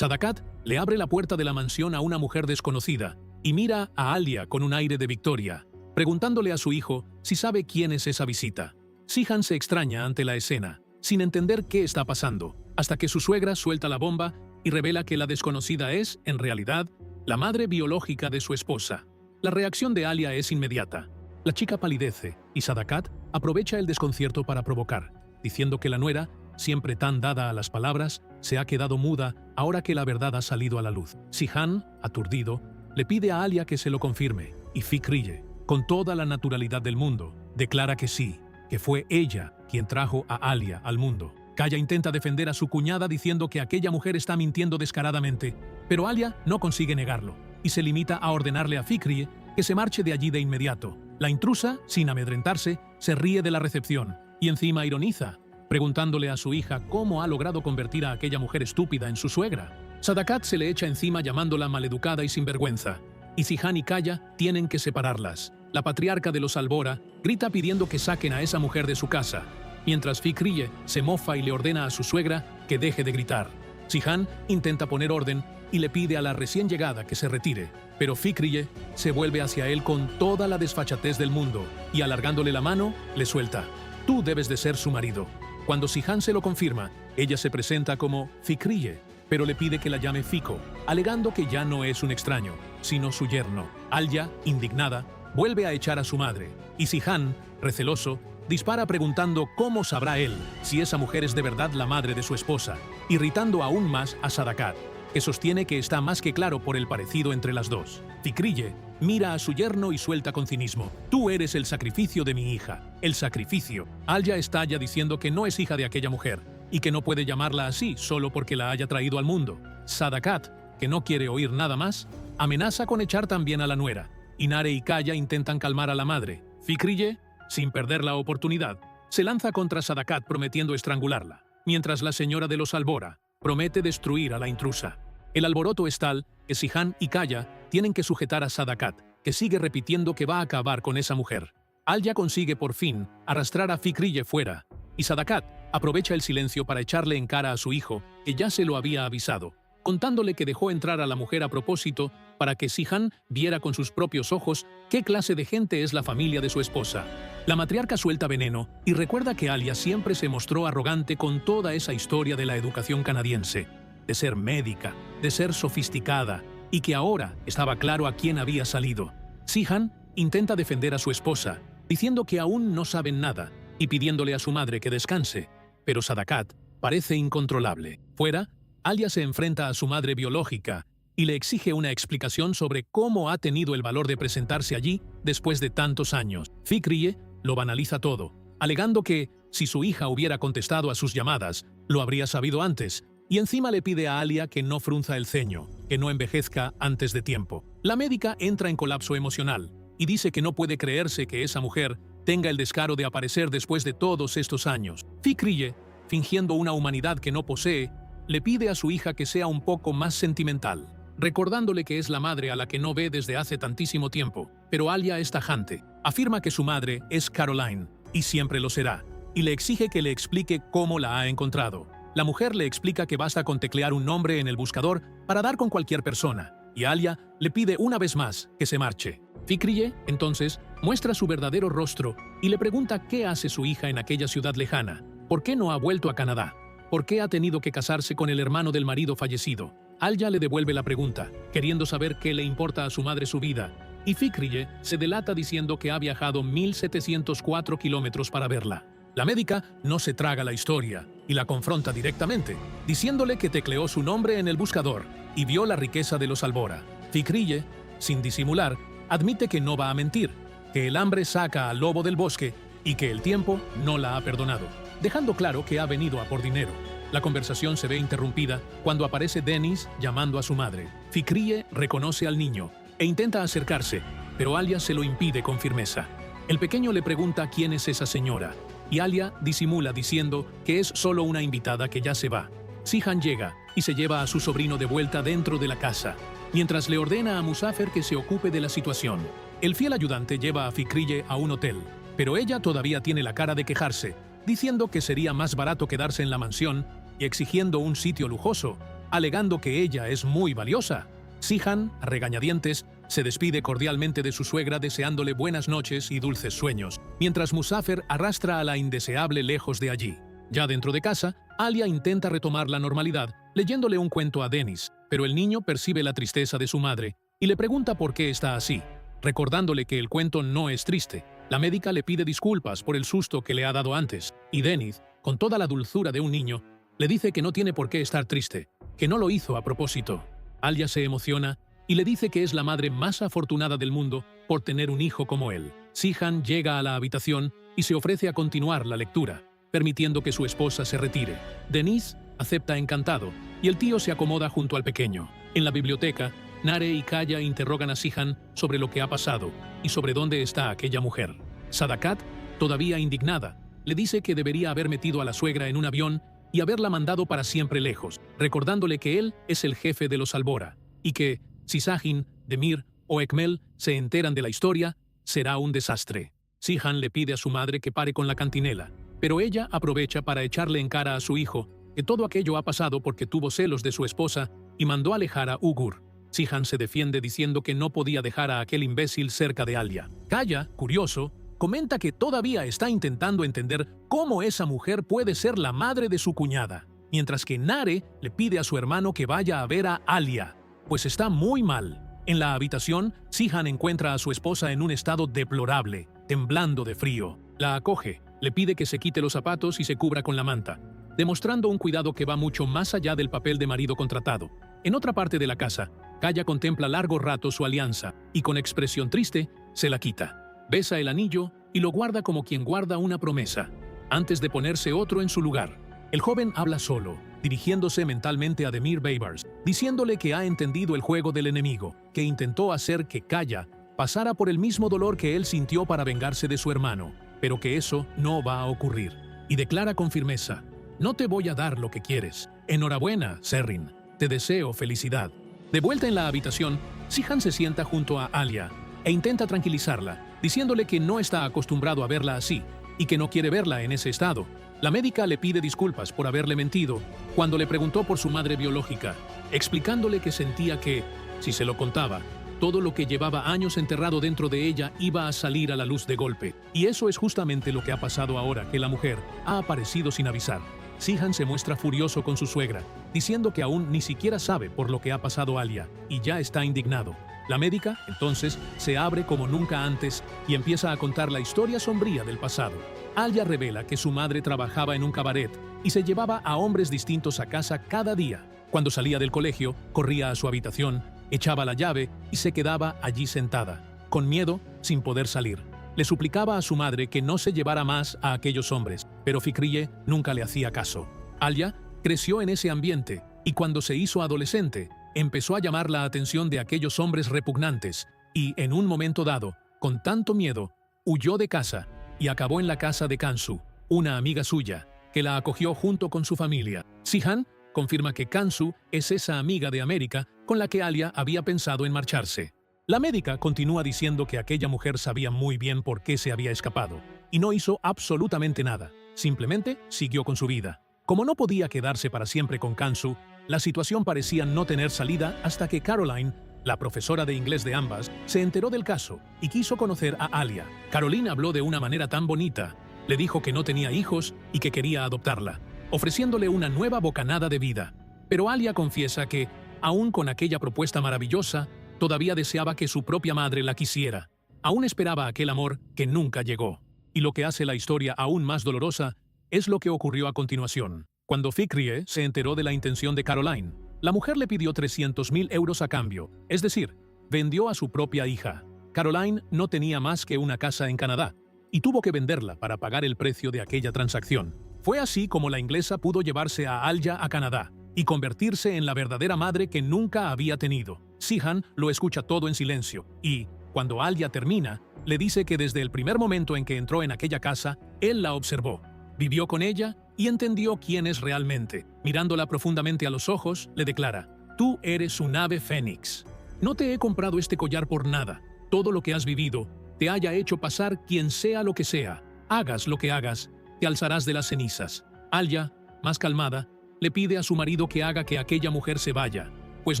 Sadakat le abre la puerta de la mansión a una mujer desconocida y mira a Alia con un aire de victoria, preguntándole a su hijo si sabe quién es esa visita. Zihan se extraña ante la escena, sin entender qué está pasando, hasta que su suegra suelta la bomba y revela que la desconocida es, en realidad, la madre biológica de su esposa. La reacción de Alia es inmediata. La chica palidece y Sadakat aprovecha el desconcierto para provocar, diciendo que la nuera, siempre tan dada a las palabras, se ha quedado muda ahora que la verdad ha salido a la luz. Zihan, aturdido, le pide a Alia que se lo confirme, y Fikriye, con toda la naturalidad del mundo, declara que sí, que fue ella quien trajo a Alia al mundo. Kaya intenta defender a su cuñada diciendo que aquella mujer está mintiendo descaradamente, pero Alia no consigue negarlo, y se limita a ordenarle a Fikriye que se marche de allí de inmediato. La intrusa, sin amedrentarse, se ríe de la recepción, y encima ironiza, preguntándole a su hija cómo ha logrado convertir a aquella mujer estúpida en su suegra. Sadakat se le echa encima llamándola maleducada y sinvergüenza, y Zihan y Kaya tienen que separarlas. La patriarca de los Albora grita pidiendo que saquen a esa mujer de su casa, mientras Fikriye se mofa y le ordena a su suegra que deje de gritar. Zihan intenta poner orden y le pide a la recién llegada que se retire, pero Fikriye se vuelve hacia él con toda la desfachatez del mundo y alargándole la mano, le suelta: «Tú debes de ser su marido». Cuando Zihan se lo confirma, ella se presenta como Fikriye, pero le pide que la llame Fiko, alegando que ya no es un extraño, sino su yerno. Alia, indignada, vuelve a echar a su madre, y Zihan, receloso, dispara preguntando cómo sabrá él si esa mujer es de verdad la madre de su esposa, irritando aún más a Sadakat, que sostiene que está más que claro por el parecido entre las dos. Fikriye mira a su yerno y suelta con cinismo: «Tú eres el sacrificio de mi hija». El sacrificio. Alia estalla diciendo que no es hija de aquella mujer y que no puede llamarla así solo porque la haya traído al mundo. Sadakat, que no quiere oír nada más, amenaza con echar también a la nuera. Inare y Kaya intentan calmar a la madre. Fikriye, sin perder la oportunidad, se lanza contra Sadakat prometiendo estrangularla, mientras la señora de los Albora promete destruir a la intrusa. El alboroto es tal que Zihan y Kaya tienen que sujetar a Sadakat, que sigue repitiendo que va a acabar con esa mujer. Alia consigue por fin arrastrar a Fikriye fuera, y Sadakat aprovecha el silencio para echarle en cara a su hijo, que ya se lo había avisado, contándole que dejó entrar a la mujer a propósito para que Zihan viera con sus propios ojos qué clase de gente es la familia de su esposa. La matriarca suelta veneno y recuerda que Alia siempre se mostró arrogante con toda esa historia de la educación canadiense, de ser médica, de ser sofisticada, y que ahora estaba claro a quién había salido. Zihan intenta defender a su esposa, diciendo que aún no saben nada y pidiéndole a su madre que descanse, pero Sadakat parece incontrolable. Fuera, Alia se enfrenta a su madre biológica y le exige una explicación sobre cómo ha tenido el valor de presentarse allí después de tantos años. Fikriye lo banaliza todo, alegando que, si su hija hubiera contestado a sus llamadas, lo habría sabido antes, y encima le pide a Alia que no frunza el ceño, que no envejezca antes de tiempo. La médica entra en colapso emocional y dice que no puede creerse que esa mujer tenga el descaro de aparecer después de todos estos años. Fikriye, fingiendo una humanidad que no posee, le pide a su hija que sea un poco más sentimental, recordándole que es la madre a la que no ve desde hace tantísimo tiempo. Pero Alia es tajante, afirma que su madre es Caroline, y siempre lo será, y le exige que le explique cómo la ha encontrado. La mujer le explica que basta con teclear un nombre en el buscador para dar con cualquier persona, y Alia le pide una vez más que se marche. Fikriye, entonces, muestra su verdadero rostro y le pregunta qué hace su hija en aquella ciudad lejana, por qué no ha vuelto a Canadá, por qué ha tenido que casarse con el hermano del marido fallecido. Alia le devuelve la pregunta, queriendo saber qué le importa a su madre su vida, y Fikriye se delata diciendo que ha viajado 1704 kilómetros para verla. La médica no se traga la historia y la confronta directamente, diciéndole que tecleó su nombre en el buscador y vio la riqueza de los Albora. Fikriye, sin disimular, admite que no va a mentir, que el hambre saca al lobo del bosque y que el tiempo no la ha perdonado, dejando claro que ha venido a por dinero. La conversación se ve interrumpida cuando aparece Dennis llamando a su madre. Fikriye reconoce al niño e intenta acercarse, pero Alia se lo impide con firmeza. El pequeño le pregunta quién es esa señora, y Alia disimula diciendo que es solo una invitada que ya se va. Zihan llega y se lleva a su sobrino de vuelta dentro de la casa, mientras le ordena a Musafer que se ocupe de la situación. El fiel ayudante lleva a Fikriye a un hotel, pero ella todavía tiene la cara de quejarse, diciendo que sería más barato quedarse en la mansión y exigiendo un sitio lujoso, alegando que ella es muy valiosa. Sihan, a regañadientes, se despide cordialmente de su suegra deseándole buenas noches y dulces sueños, mientras Muzafer arrastra a la indeseable lejos de allí. Ya dentro de casa, Alia intenta retomar la normalidad, leyéndole un cuento a Dennis, pero el niño percibe la tristeza de su madre y le pregunta por qué está así. Recordándole que el cuento no es triste, la médica le pide disculpas por el susto que le ha dado antes, y Dennis, con toda la dulzura de un niño, le dice que no tiene por qué estar triste, que no lo hizo a propósito. Alia se emociona y le dice que es la madre más afortunada del mundo por tener un hijo como él. Sihan llega a la habitación y se ofrece a continuar la lectura, permitiendo que su esposa se retire. Dennis acepta encantado y el tío se acomoda junto al pequeño. En la biblioteca, Nare y Kaya interrogan a Sihan sobre lo que ha pasado y sobre dónde está aquella mujer. Sadakat, todavía indignada, le dice que debería haber metido a la suegra en un avión y haberla mandado para siempre lejos, recordándole que él es el jefe de los Albora, y que, si Sahin, Demir o Ekmel se enteran de la historia, será un desastre. Sihan le pide a su madre que pare con la cantinela, pero ella aprovecha para echarle en cara a su hijo que todo aquello ha pasado porque tuvo celos de su esposa y mandó alejar a Ugur. Sihan se defiende diciendo que no podía dejar a aquel imbécil cerca de Alia. Kaya, curioso, comenta que todavía está intentando entender cómo esa mujer puede ser la madre de su cuñada, mientras que Nare le pide a su hermano que vaya a ver a Alia, pues está muy mal. En la habitación, Sihan encuentra a su esposa en un estado deplorable, temblando de frío. La acoge, le pide que se quite los zapatos y se cubra con la manta, demostrando un cuidado que va mucho más allá del papel de marido contratado. En otra parte de la casa, Kaya contempla largo rato su alianza y con expresión triste, se la quita. Besa el anillo y lo guarda como quien guarda una promesa, antes de ponerse otro en su lugar. El joven habla solo, dirigiéndose mentalmente a Demir Baybars, diciéndole que ha entendido el juego del enemigo, que intentó hacer que Kaya pasara por el mismo dolor que él sintió para vengarse de su hermano, pero que eso no va a ocurrir. Y declara con firmeza: «No te voy a dar lo que quieres. Enhorabuena, Serrin. Te deseo felicidad». De vuelta en la habitación, Sihan se sienta junto a Alia e intenta tranquilizarla, diciéndole que no está acostumbrado a verla así y que no quiere verla en ese estado. La médica le pide disculpas por haberle mentido cuando le preguntó por su madre biológica, explicándole que sentía que, si se lo contaba, todo lo que llevaba años enterrado dentro de ella iba a salir a la luz de golpe. Y eso es justamente lo que ha pasado ahora que la mujer ha aparecido sin avisar. Sihan se muestra furioso con su suegra, diciendo que aún ni siquiera sabe por lo que ha pasado a Alia y ya está indignado. La médica, entonces, se abre como nunca antes y empieza a contar la historia sombría del pasado. Alia revela que su madre trabajaba en un cabaret y se llevaba a hombres distintos a casa cada día. Cuando salía del colegio, corría a su habitación, echaba la llave y se quedaba allí sentada, con miedo, sin poder salir. Le suplicaba a su madre que no se llevara más a aquellos hombres, pero Fikriye nunca le hacía caso. Alia creció en ese ambiente y cuando se hizo adolescente, empezó a llamar la atención de aquellos hombres repugnantes y, en un momento dado, con tanto miedo, huyó de casa y acabó en la casa de Kansu, una amiga suya, que la acogió junto con su familia. Sihan confirma que Kansu es esa amiga de América con la que Alia había pensado en marcharse. La médica continúa diciendo que aquella mujer sabía muy bien por qué se había escapado y no hizo absolutamente nada, simplemente siguió con su vida. Como no podía quedarse para siempre con Kansu, la situación parecía no tener salida hasta que Caroline, la profesora de inglés de ambas, se enteró del caso y quiso conocer a Alia. Caroline habló de una manera tan bonita, le dijo que no tenía hijos y que quería adoptarla, ofreciéndole una nueva bocanada de vida. Pero Alia confiesa que, aún con aquella propuesta maravillosa, todavía deseaba que su propia madre la quisiera. Aún esperaba aquel amor que nunca llegó. Y lo que hace la historia aún más dolorosa es lo que ocurrió a continuación. Cuando Fikriye se enteró de la intención de Caroline, la mujer le pidió 300.000 euros a cambio, es decir, vendió a su propia hija. Caroline no tenía más que una casa en Canadá y tuvo que venderla para pagar el precio de aquella transacción. Fue así como la inglesa pudo llevarse a Alia a Canadá y convertirse en la verdadera madre que nunca había tenido. Sihan lo escucha todo en silencio y, cuando Alia termina, le dice que desde el primer momento en que entró en aquella casa, él la observó, vivió con ella y entendió quién es realmente. Mirándola profundamente a los ojos, le declara: «Tú eres un ave fénix. No te he comprado este collar por nada. Todo lo que has vivido te haya hecho pasar quien sea lo que sea. Hagas lo que hagas, te alzarás de las cenizas». Alia, más calmada, le pide a su marido que haga que aquella mujer se vaya, pues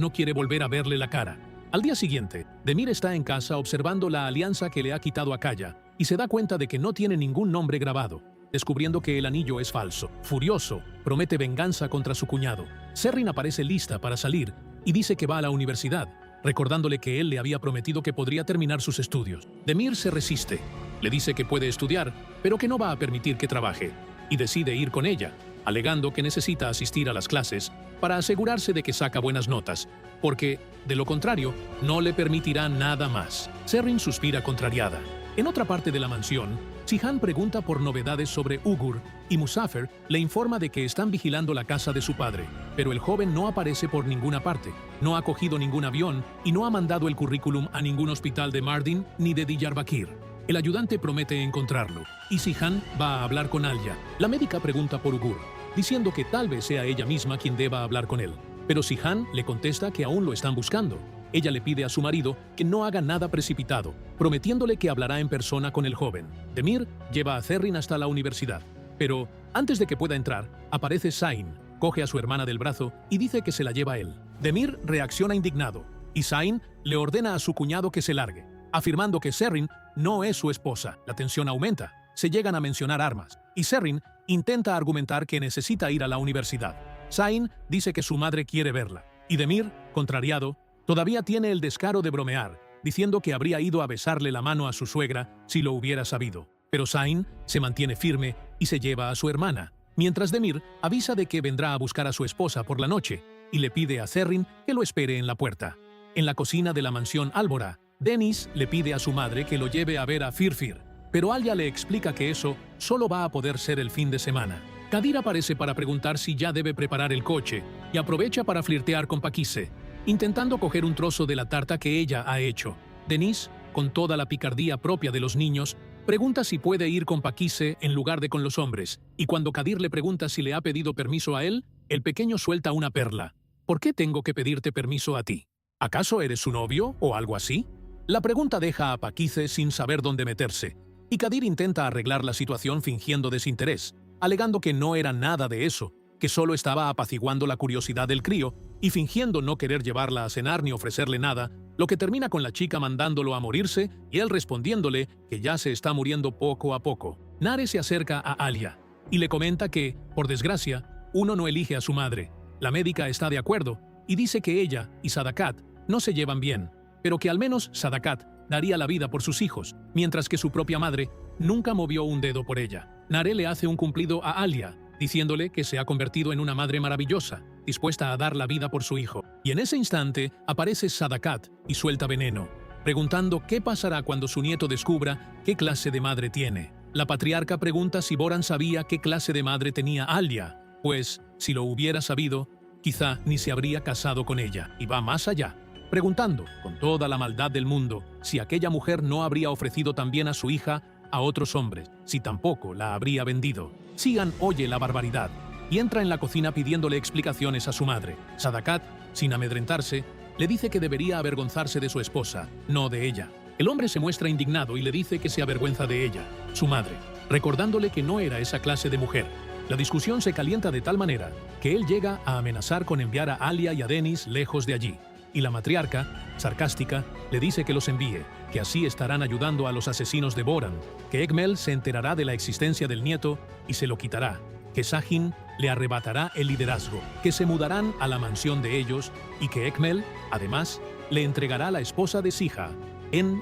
no quiere volver a verle la cara. Al día siguiente, Demir está en casa observando la alianza que le ha quitado a Kaya y se da cuenta de que no tiene ningún nombre grabado, descubriendo que el anillo es falso. Furioso, promete venganza contra su cuñado. Serrin aparece lista para salir y dice que va a la universidad, recordándole que él le había prometido que podría terminar sus estudios. Demir se resiste, le dice que puede estudiar, pero que no va a permitir que trabaje, y decide ir con ella, alegando que necesita asistir a las clases para asegurarse de que saca buenas notas, porque, de lo contrario, no le permitirá nada más. Serrin suspira contrariada. En otra parte de la mansión, Sihan pregunta por novedades sobre Ugur y Musafer le informa de que están vigilando la casa de su padre, pero el joven no aparece por ninguna parte, no ha cogido ningún avión y no ha mandado el currículum a ningún hospital de Mardin ni de Diyarbakir. El ayudante promete encontrarlo, y Sihan va a hablar con Alia. La médica pregunta por Ugur, diciendo que tal vez sea ella misma quien deba hablar con él, pero Sihan le contesta que aún lo están buscando. Ella le pide a su marido que no haga nada precipitado, prometiéndole que hablará en persona con el joven. Demir lleva a Serrin hasta la universidad, pero antes de que pueda entrar, aparece Zain, coge a su hermana del brazo y dice que se la lleva a él. Demir reacciona indignado, y Zain le ordena a su cuñado que se largue, afirmando que Serrin no es su esposa. La tensión aumenta, se llegan a mencionar armas, y Serrin intenta argumentar que necesita ir a la universidad. Zain dice que su madre quiere verla, y Demir, contrariado, todavía tiene el descaro de bromear, diciendo que habría ido a besarle la mano a su suegra si lo hubiera sabido. Pero Zain se mantiene firme y se lleva a su hermana, mientras Demir avisa de que vendrá a buscar a su esposa por la noche y le pide a Serrin que lo espere en la puerta. En la cocina de la mansión Álvora, Dennis le pide a su madre que lo lleve a ver a Firfir, pero Alia le explica que eso solo va a poder ser el fin de semana. Kadir aparece para preguntar si ya debe preparar el coche y aprovecha para flirtear con Pakise, intentando coger un trozo de la tarta que ella ha hecho. Denise, con toda la picardía propia de los niños, pregunta si puede ir con Pakise en lugar de con los hombres, y cuando Kadir le pregunta si le ha pedido permiso a él, el pequeño suelta una perla. ¿Por qué tengo que pedirte permiso a ti? ¿Acaso eres su novio o algo así? La pregunta deja a Pakise sin saber dónde meterse, y Kadir intenta arreglar la situación fingiendo desinterés, alegando que no era nada de eso, que solo estaba apaciguando la curiosidad del crío y fingiendo no querer llevarla a cenar ni ofrecerle nada, lo que termina con la chica mandándolo a morirse y él respondiéndole que ya se está muriendo poco a poco. Nare se acerca a Alia y le comenta que, por desgracia, uno no elige a su madre. La médica está de acuerdo y dice que ella y Sadakat no se llevan bien, pero que al menos Sadakat daría la vida por sus hijos, mientras que su propia madre nunca movió un dedo por ella. Nare le hace un cumplido a Alia, diciéndole que se ha convertido en una madre maravillosa, dispuesta a dar la vida por su hijo. Y en ese instante aparece Sadakat y suelta veneno, preguntando qué pasará cuando su nieto descubra qué clase de madre tiene. La patriarca pregunta si Boran sabía qué clase de madre tenía Alia, pues, si lo hubiera sabido, quizá ni se habría casado con ella, y va más allá, preguntando, con toda la maldad del mundo, si aquella mujer no habría ofrecido también a su hija a otros hombres, si tampoco la habría vendido. Sihan oye la barbaridad y entra en la cocina pidiéndole explicaciones a su madre. Sadakat, sin amedrentarse, le dice que debería avergonzarse de su esposa, no de ella. El hombre se muestra indignado y le dice que se avergüenza de ella, su madre, recordándole que no era esa clase de mujer. La discusión se calienta de tal manera que él llega a amenazar con enviar a Alia y a Dennis lejos de allí. Y la matriarca, sarcástica, le dice que los envíe, que así estarán ayudando a los asesinos de Boran, que Egmel se enterará de la existencia del nieto y se lo quitará, que Sahin le arrebatará el liderazgo, que se mudarán a la mansión de ellos y que Egmel, además, le entregará la esposa de Sija,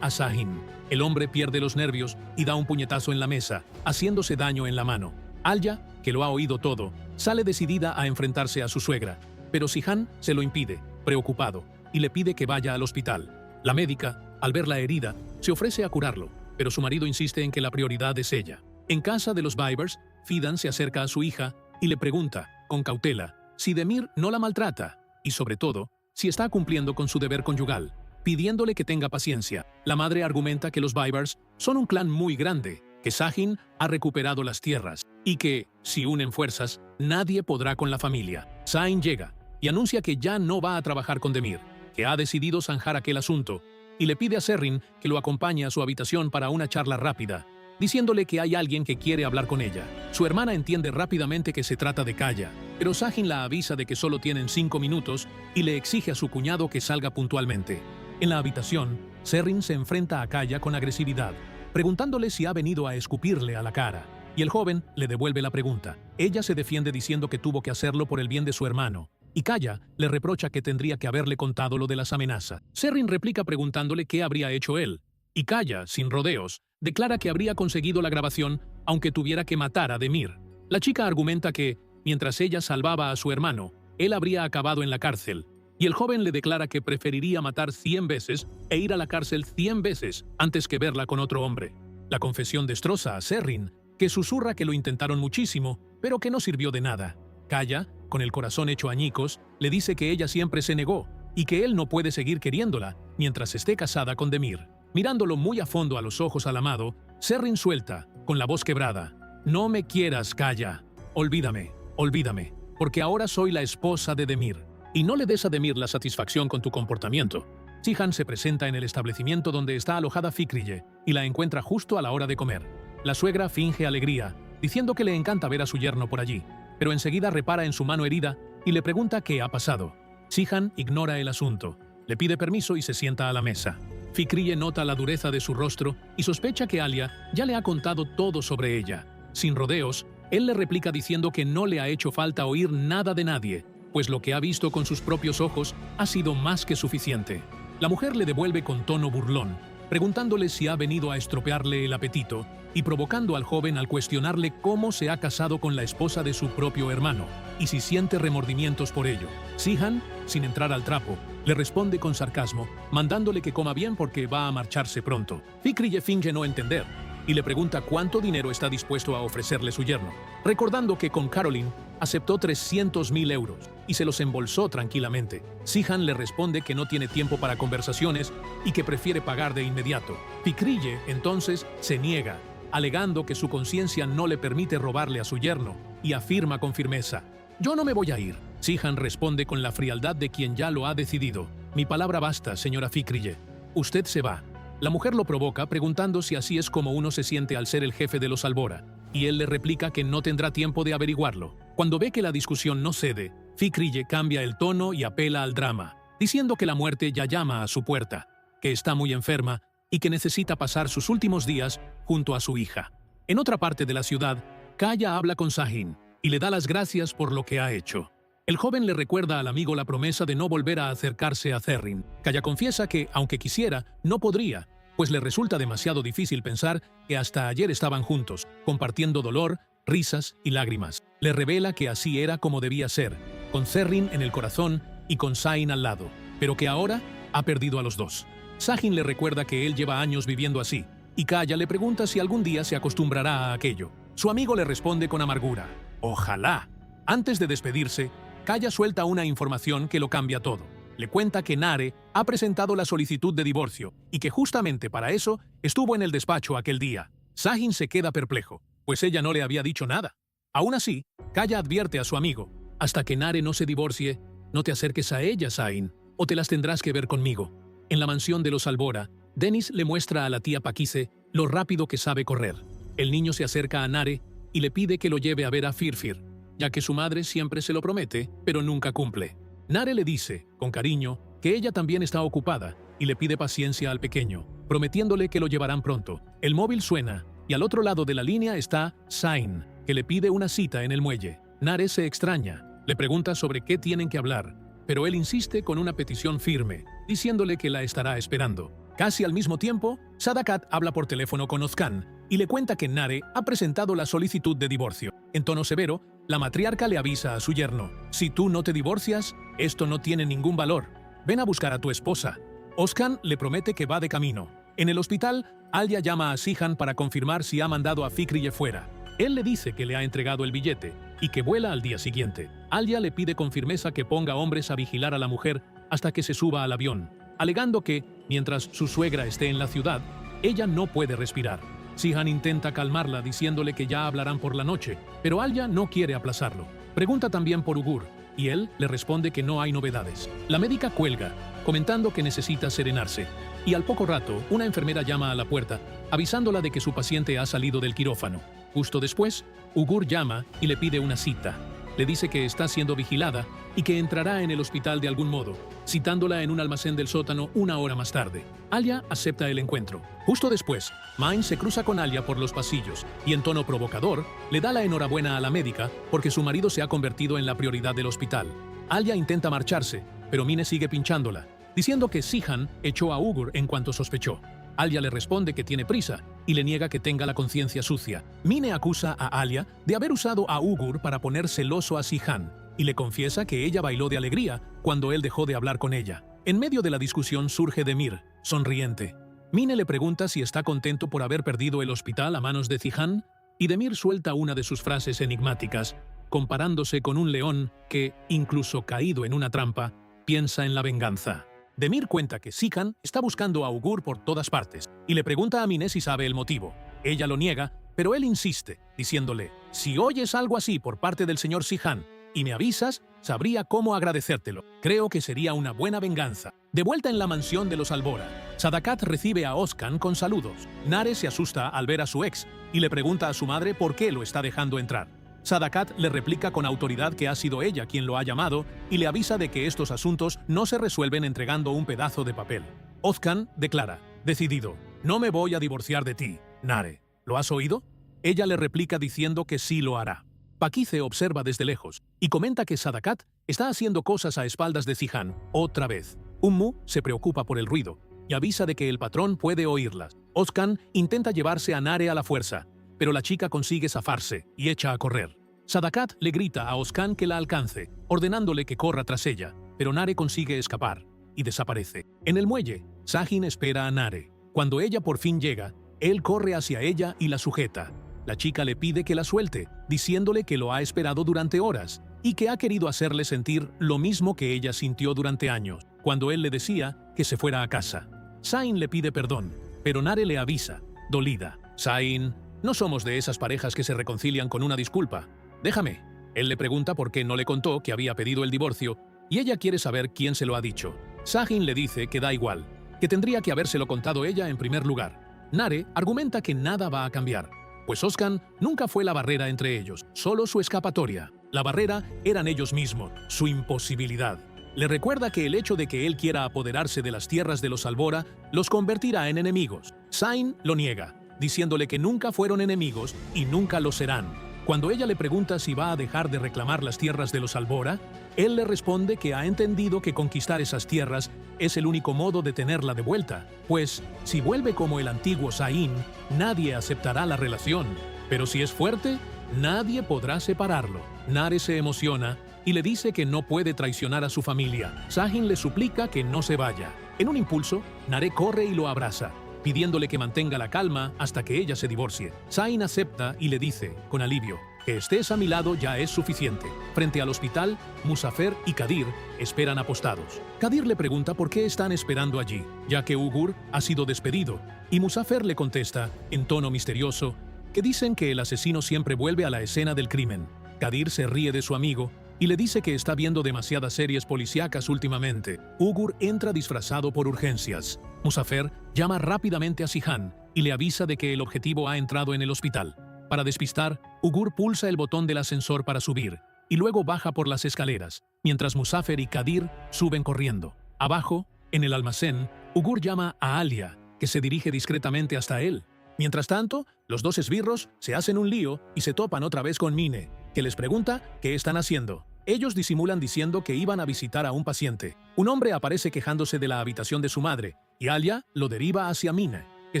a Sahin. El hombre pierde los nervios y da un puñetazo en la mesa, haciéndose daño en la mano. Alia, que lo ha oído todo, sale decidida a enfrentarse a su suegra, pero Sihan se lo impide, preocupado, y le pide que vaya al hospital. La médica, al ver la herida, se ofrece a curarlo, pero su marido insiste en que la prioridad es ella. En casa de los Vibers, Fidan se acerca a su hija y le pregunta, con cautela, si Demir no la maltrata, y sobre todo, si está cumpliendo con su deber conyugal, pidiéndole que tenga paciencia. La madre argumenta que los Vibers son un clan muy grande, que Sahin ha recuperado las tierras, y que, si unen fuerzas, nadie podrá con la familia. Sahin llega y anuncia que ya no va a trabajar con Demir, que ha decidido zanjar aquel asunto, y le pide a Serrin que lo acompañe a su habitación para una charla rápida, diciéndole que hay alguien que quiere hablar con ella. Su hermana entiende rápidamente que se trata de Kaya, pero Sahin la avisa de que solo tienen 5 minutos y le exige a su cuñado que salga puntualmente. En la habitación, Serrin se enfrenta a Kaya con agresividad, preguntándole si ha venido a escupirle a la cara, y el joven le devuelve la pregunta. Ella se defiende diciendo que tuvo que hacerlo por el bien de su hermano, y Kaya le reprocha que tendría que haberle contado lo de las amenazas. Serrin replica preguntándole qué habría hecho él, y Kaya, sin rodeos, declara que habría conseguido la grabación aunque tuviera que matar a Demir. La chica argumenta que, mientras ella salvaba a su hermano, él habría acabado en la cárcel, y el joven le declara que preferiría matar 100 veces e ir a la cárcel 100 veces antes que verla con otro hombre. La confesión destroza a Serrin, que susurra que lo intentaron muchísimo, pero que no sirvió de nada. Kaya, con el corazón hecho añicos, le dice que ella siempre se negó y que él no puede seguir queriéndola mientras esté casada con Demir. Mirándolo muy a fondo a los ojos al amado, Serrin suelta, con la voz quebrada: «No me quieras, Kaya. Olvídame, olvídame, porque ahora soy la esposa de Demir. Y no le des a Demir la satisfacción con tu comportamiento». Sihan se presenta en el establecimiento donde está alojada Fikrille y la encuentra justo a la hora de comer. La suegra finge alegría, diciendo que le encanta ver a su yerno por allí, pero enseguida repara en su mano herida y le pregunta qué ha pasado. Sihan ignora el asunto, le pide permiso y se sienta a la mesa. Fikrille nota la dureza de su rostro y sospecha que Alia ya le ha contado todo sobre ella. Sin rodeos, él le replica diciendo que no le ha hecho falta oír nada de nadie, pues lo que ha visto con sus propios ojos ha sido más que suficiente. La mujer le devuelve con tono burlón, preguntándole si ha venido a estropearle el apetito y provocando al joven al cuestionarle cómo se ha casado con la esposa de su propio hermano y si siente remordimientos por ello. Sihan, sin entrar al trapo, le responde con sarcasmo, mandándole que coma bien porque va a marcharse pronto. Fikrille finge no entender y le pregunta cuánto dinero está dispuesto a ofrecerle su yerno, recordando que con Caroline aceptó 300.000 euros y se los embolsó tranquilamente. Sihan le responde que no tiene tiempo para conversaciones y que prefiere pagar de inmediato. Fikrille, entonces, se niega, alegando que su conciencia no le permite robarle a su yerno, y afirma con firmeza: «Yo no me voy a ir». Sihan responde con la frialdad de quien ya lo ha decidido: «Mi palabra basta, señora Fikrille. Usted se va». La mujer lo provoca preguntando si así es como uno se siente al ser el jefe de los Albora, y él le replica que no tendrá tiempo de averiguarlo. Cuando ve que la discusión no cede, Fikrille cambia el tono y apela al drama, diciendo que la muerte ya llama a su puerta, que está muy enferma y que necesita pasar sus últimos días junto a su hija. En otra parte de la ciudad, Kaya habla con Sahin y le da las gracias por lo que ha hecho. El joven le recuerda al amigo la promesa de no volver a acercarse a Serrin. Kaya confiesa que, aunque quisiera, no podría, pues le resulta demasiado difícil pensar que hasta ayer estaban juntos, compartiendo dolor, risas y lágrimas. Le revela que así era como debía ser, con Serrin en el corazón y con Sahin al lado, pero que ahora ha perdido a los dos. Sahin le recuerda que él lleva años viviendo así, y Kaya le pregunta si algún día se acostumbrará a aquello. Su amigo le responde con amargura: «Ojalá». Antes de despedirse, Kaya suelta una información que lo cambia todo. Le cuenta que Nare ha presentado la solicitud de divorcio y que justamente para eso estuvo en el despacho aquel día. Sahin se queda perplejo, pues ella no le había dicho nada. Aún así, Kaya advierte a su amigo: «Hasta que Nare no se divorcie, no te acerques a ella, Sahin, o te las tendrás que ver conmigo». En la mansión de los Albora, Dennis le muestra a la tía Paquise lo rápido que sabe correr. El niño se acerca a Nare y le pide que lo lleve a ver a Firfir, ya que su madre siempre se lo promete, pero nunca cumple. Nare le dice, con cariño, que ella también está ocupada y le pide paciencia al pequeño, prometiéndole que lo llevarán pronto. El móvil suena y al otro lado de la línea está Sahin, que le pide una cita en el muelle. Nare se extraña, le pregunta sobre qué tienen que hablar, pero él insiste con una petición firme, diciéndole que la estará esperando. Casi al mismo tiempo, Sadakat habla por teléfono con Ozkan y le cuenta que Nare ha presentado la solicitud de divorcio. En tono severo, la matriarca le avisa a su yerno: «Si tú no te divorcias, esto no tiene ningún valor. Ven a buscar a tu esposa». Ozkan le promete que va de camino. En el hospital, Alia llama a Sihan para confirmar si ha mandado a Fikrille fuera. Él le dice que le ha entregado el billete y que vuela al día siguiente. Alia le pide con firmeza que ponga hombres a vigilar a la mujer hasta que se suba al avión, alegando que, mientras su suegra esté en la ciudad, ella no puede respirar. Sihan intenta calmarla diciéndole que ya hablarán por la noche, pero Alia no quiere aplazarlo. Pregunta también por Ugur, y él le responde que no hay novedades. La médica cuelga, comentando que necesita serenarse, y al poco rato, una enfermera llama a la puerta, avisándola de que su paciente ha salido del quirófano. Justo después, Ugur llama y le pide una cita. le dice que está siendo vigilada y que entrará en el hospital de algún modo, citándola en un almacén del sótano una hora más tarde. Alia acepta el encuentro. Justo después, Mine se cruza con Alia por los pasillos y en tono provocador le da la enhorabuena a la médica porque su marido se ha convertido en la prioridad del hospital. Alia intenta marcharse, pero Mine sigue pinchándola, diciendo que Zihan echó a Ugur en cuanto sospechó. Alia le responde que tiene prisa y le niega que tenga la conciencia sucia. Mine acusa a Alia de haber usado a Ugur para poner celoso a Zihan y le confiesa que ella bailó de alegría cuando él dejó de hablar con ella. En medio de la discusión surge Demir, sonriente. Mine le pregunta si está contento por haber perdido el hospital a manos de Zihan y Demir suelta una de sus frases enigmáticas, comparándose con un león que, incluso caído en una trampa, piensa en la venganza. Demir cuenta que Zihan está buscando a Ugur por todas partes y le pregunta a Mine si sabe el motivo. Ella lo niega, pero él insiste, diciéndole: si oyes algo así por parte del señor Zihan y me avisas, sabría cómo agradecértelo. Creo que sería una buena venganza. De vuelta en la mansión de los Albora, Sadakat recibe a Özkan con saludos. Nare se asusta al ver a su ex y le pregunta a su madre por qué lo está dejando entrar. Sadakat le replica con autoridad que ha sido ella quien lo ha llamado y le avisa de que estos asuntos no se resuelven entregando un pedazo de papel. Özkan declara: decidido, no me voy a divorciar de ti, Nare. ¿Lo has oído? Ella le replica diciendo que sí lo hará. Paquice observa desde lejos y comenta que Sadakat está haciendo cosas a espaldas de Zihan otra vez. Ummu se preocupa por el ruido y avisa de que el patrón puede oírlas. Özkan intenta llevarse a Nare a la fuerza, pero la chica consigue zafarse y echa a correr. Sadakat le grita a Özkan que la alcance, ordenándole que corra tras ella, pero Nare consigue escapar y desaparece. En el muelle, Sahin espera a Nare. Cuando ella por fin llega, él corre hacia ella y la sujeta. La chica le pide que la suelte, diciéndole que lo ha esperado durante horas y que ha querido hacerle sentir lo mismo que ella sintió durante años, cuando él le decía que se fuera a casa. Sahin le pide perdón, pero Nare le avisa, dolida: Sahin, no somos de esas parejas que se reconcilian con una disculpa. Déjame. Él le pregunta por qué no le contó que había pedido el divorcio y ella quiere saber quién se lo ha dicho. Sahin le dice que da igual, que tendría que habérselo contado ella en primer lugar. Nare argumenta que nada va a cambiar, pues Özkan nunca fue la barrera entre ellos, solo su escapatoria. La barrera eran ellos mismos, su imposibilidad. Le recuerda que el hecho de que él quiera apoderarse de las tierras de los Albora los convertirá en enemigos. Sahin lo niega, diciéndole que nunca fueron enemigos y nunca lo serán. Cuando ella le pregunta si va a dejar de reclamar las tierras de los Albora, él le responde que ha entendido que conquistar esas tierras es el único modo de tenerla de vuelta, pues si vuelve como el antiguo Sahin, nadie aceptará la relación, pero si es fuerte, nadie podrá separarlo. Nare se emociona y le dice que no puede traicionar a su familia. Sahin le suplica que no se vaya. En un impulso, Nare corre y lo abraza, pidiéndole que mantenga la calma hasta que ella se divorcie. Sahin acepta y le dice, con alivio, que estés a mi lado ya es suficiente. Frente al hospital, Muzafer y Kadir esperan apostados. Kadir le pregunta por qué están esperando allí, ya que Ugur ha sido despedido, y Muzafer le contesta, en tono misterioso, que dicen que el asesino siempre vuelve a la escena del crimen. Kadir se ríe de su amigo y le dice que está viendo demasiadas series policíacas últimamente. Ugur entra disfrazado por urgencias. Muzafer llama rápidamente a Zihan y le avisa de que el objetivo ha entrado en el hospital. Para despistar, Ugur pulsa el botón del ascensor para subir y luego baja por las escaleras, mientras Muzafer y Kadir suben corriendo. Abajo, en el almacén, Ugur llama a Alia, que se dirige discretamente hasta él. Mientras tanto, los dos esbirros se hacen un lío y se topan otra vez con Mine, que les pregunta qué están haciendo. Ellos disimulan diciendo que iban a visitar a un paciente. Un hombre aparece quejándose de la habitación de su madre y Alia lo deriva hacia Mine, que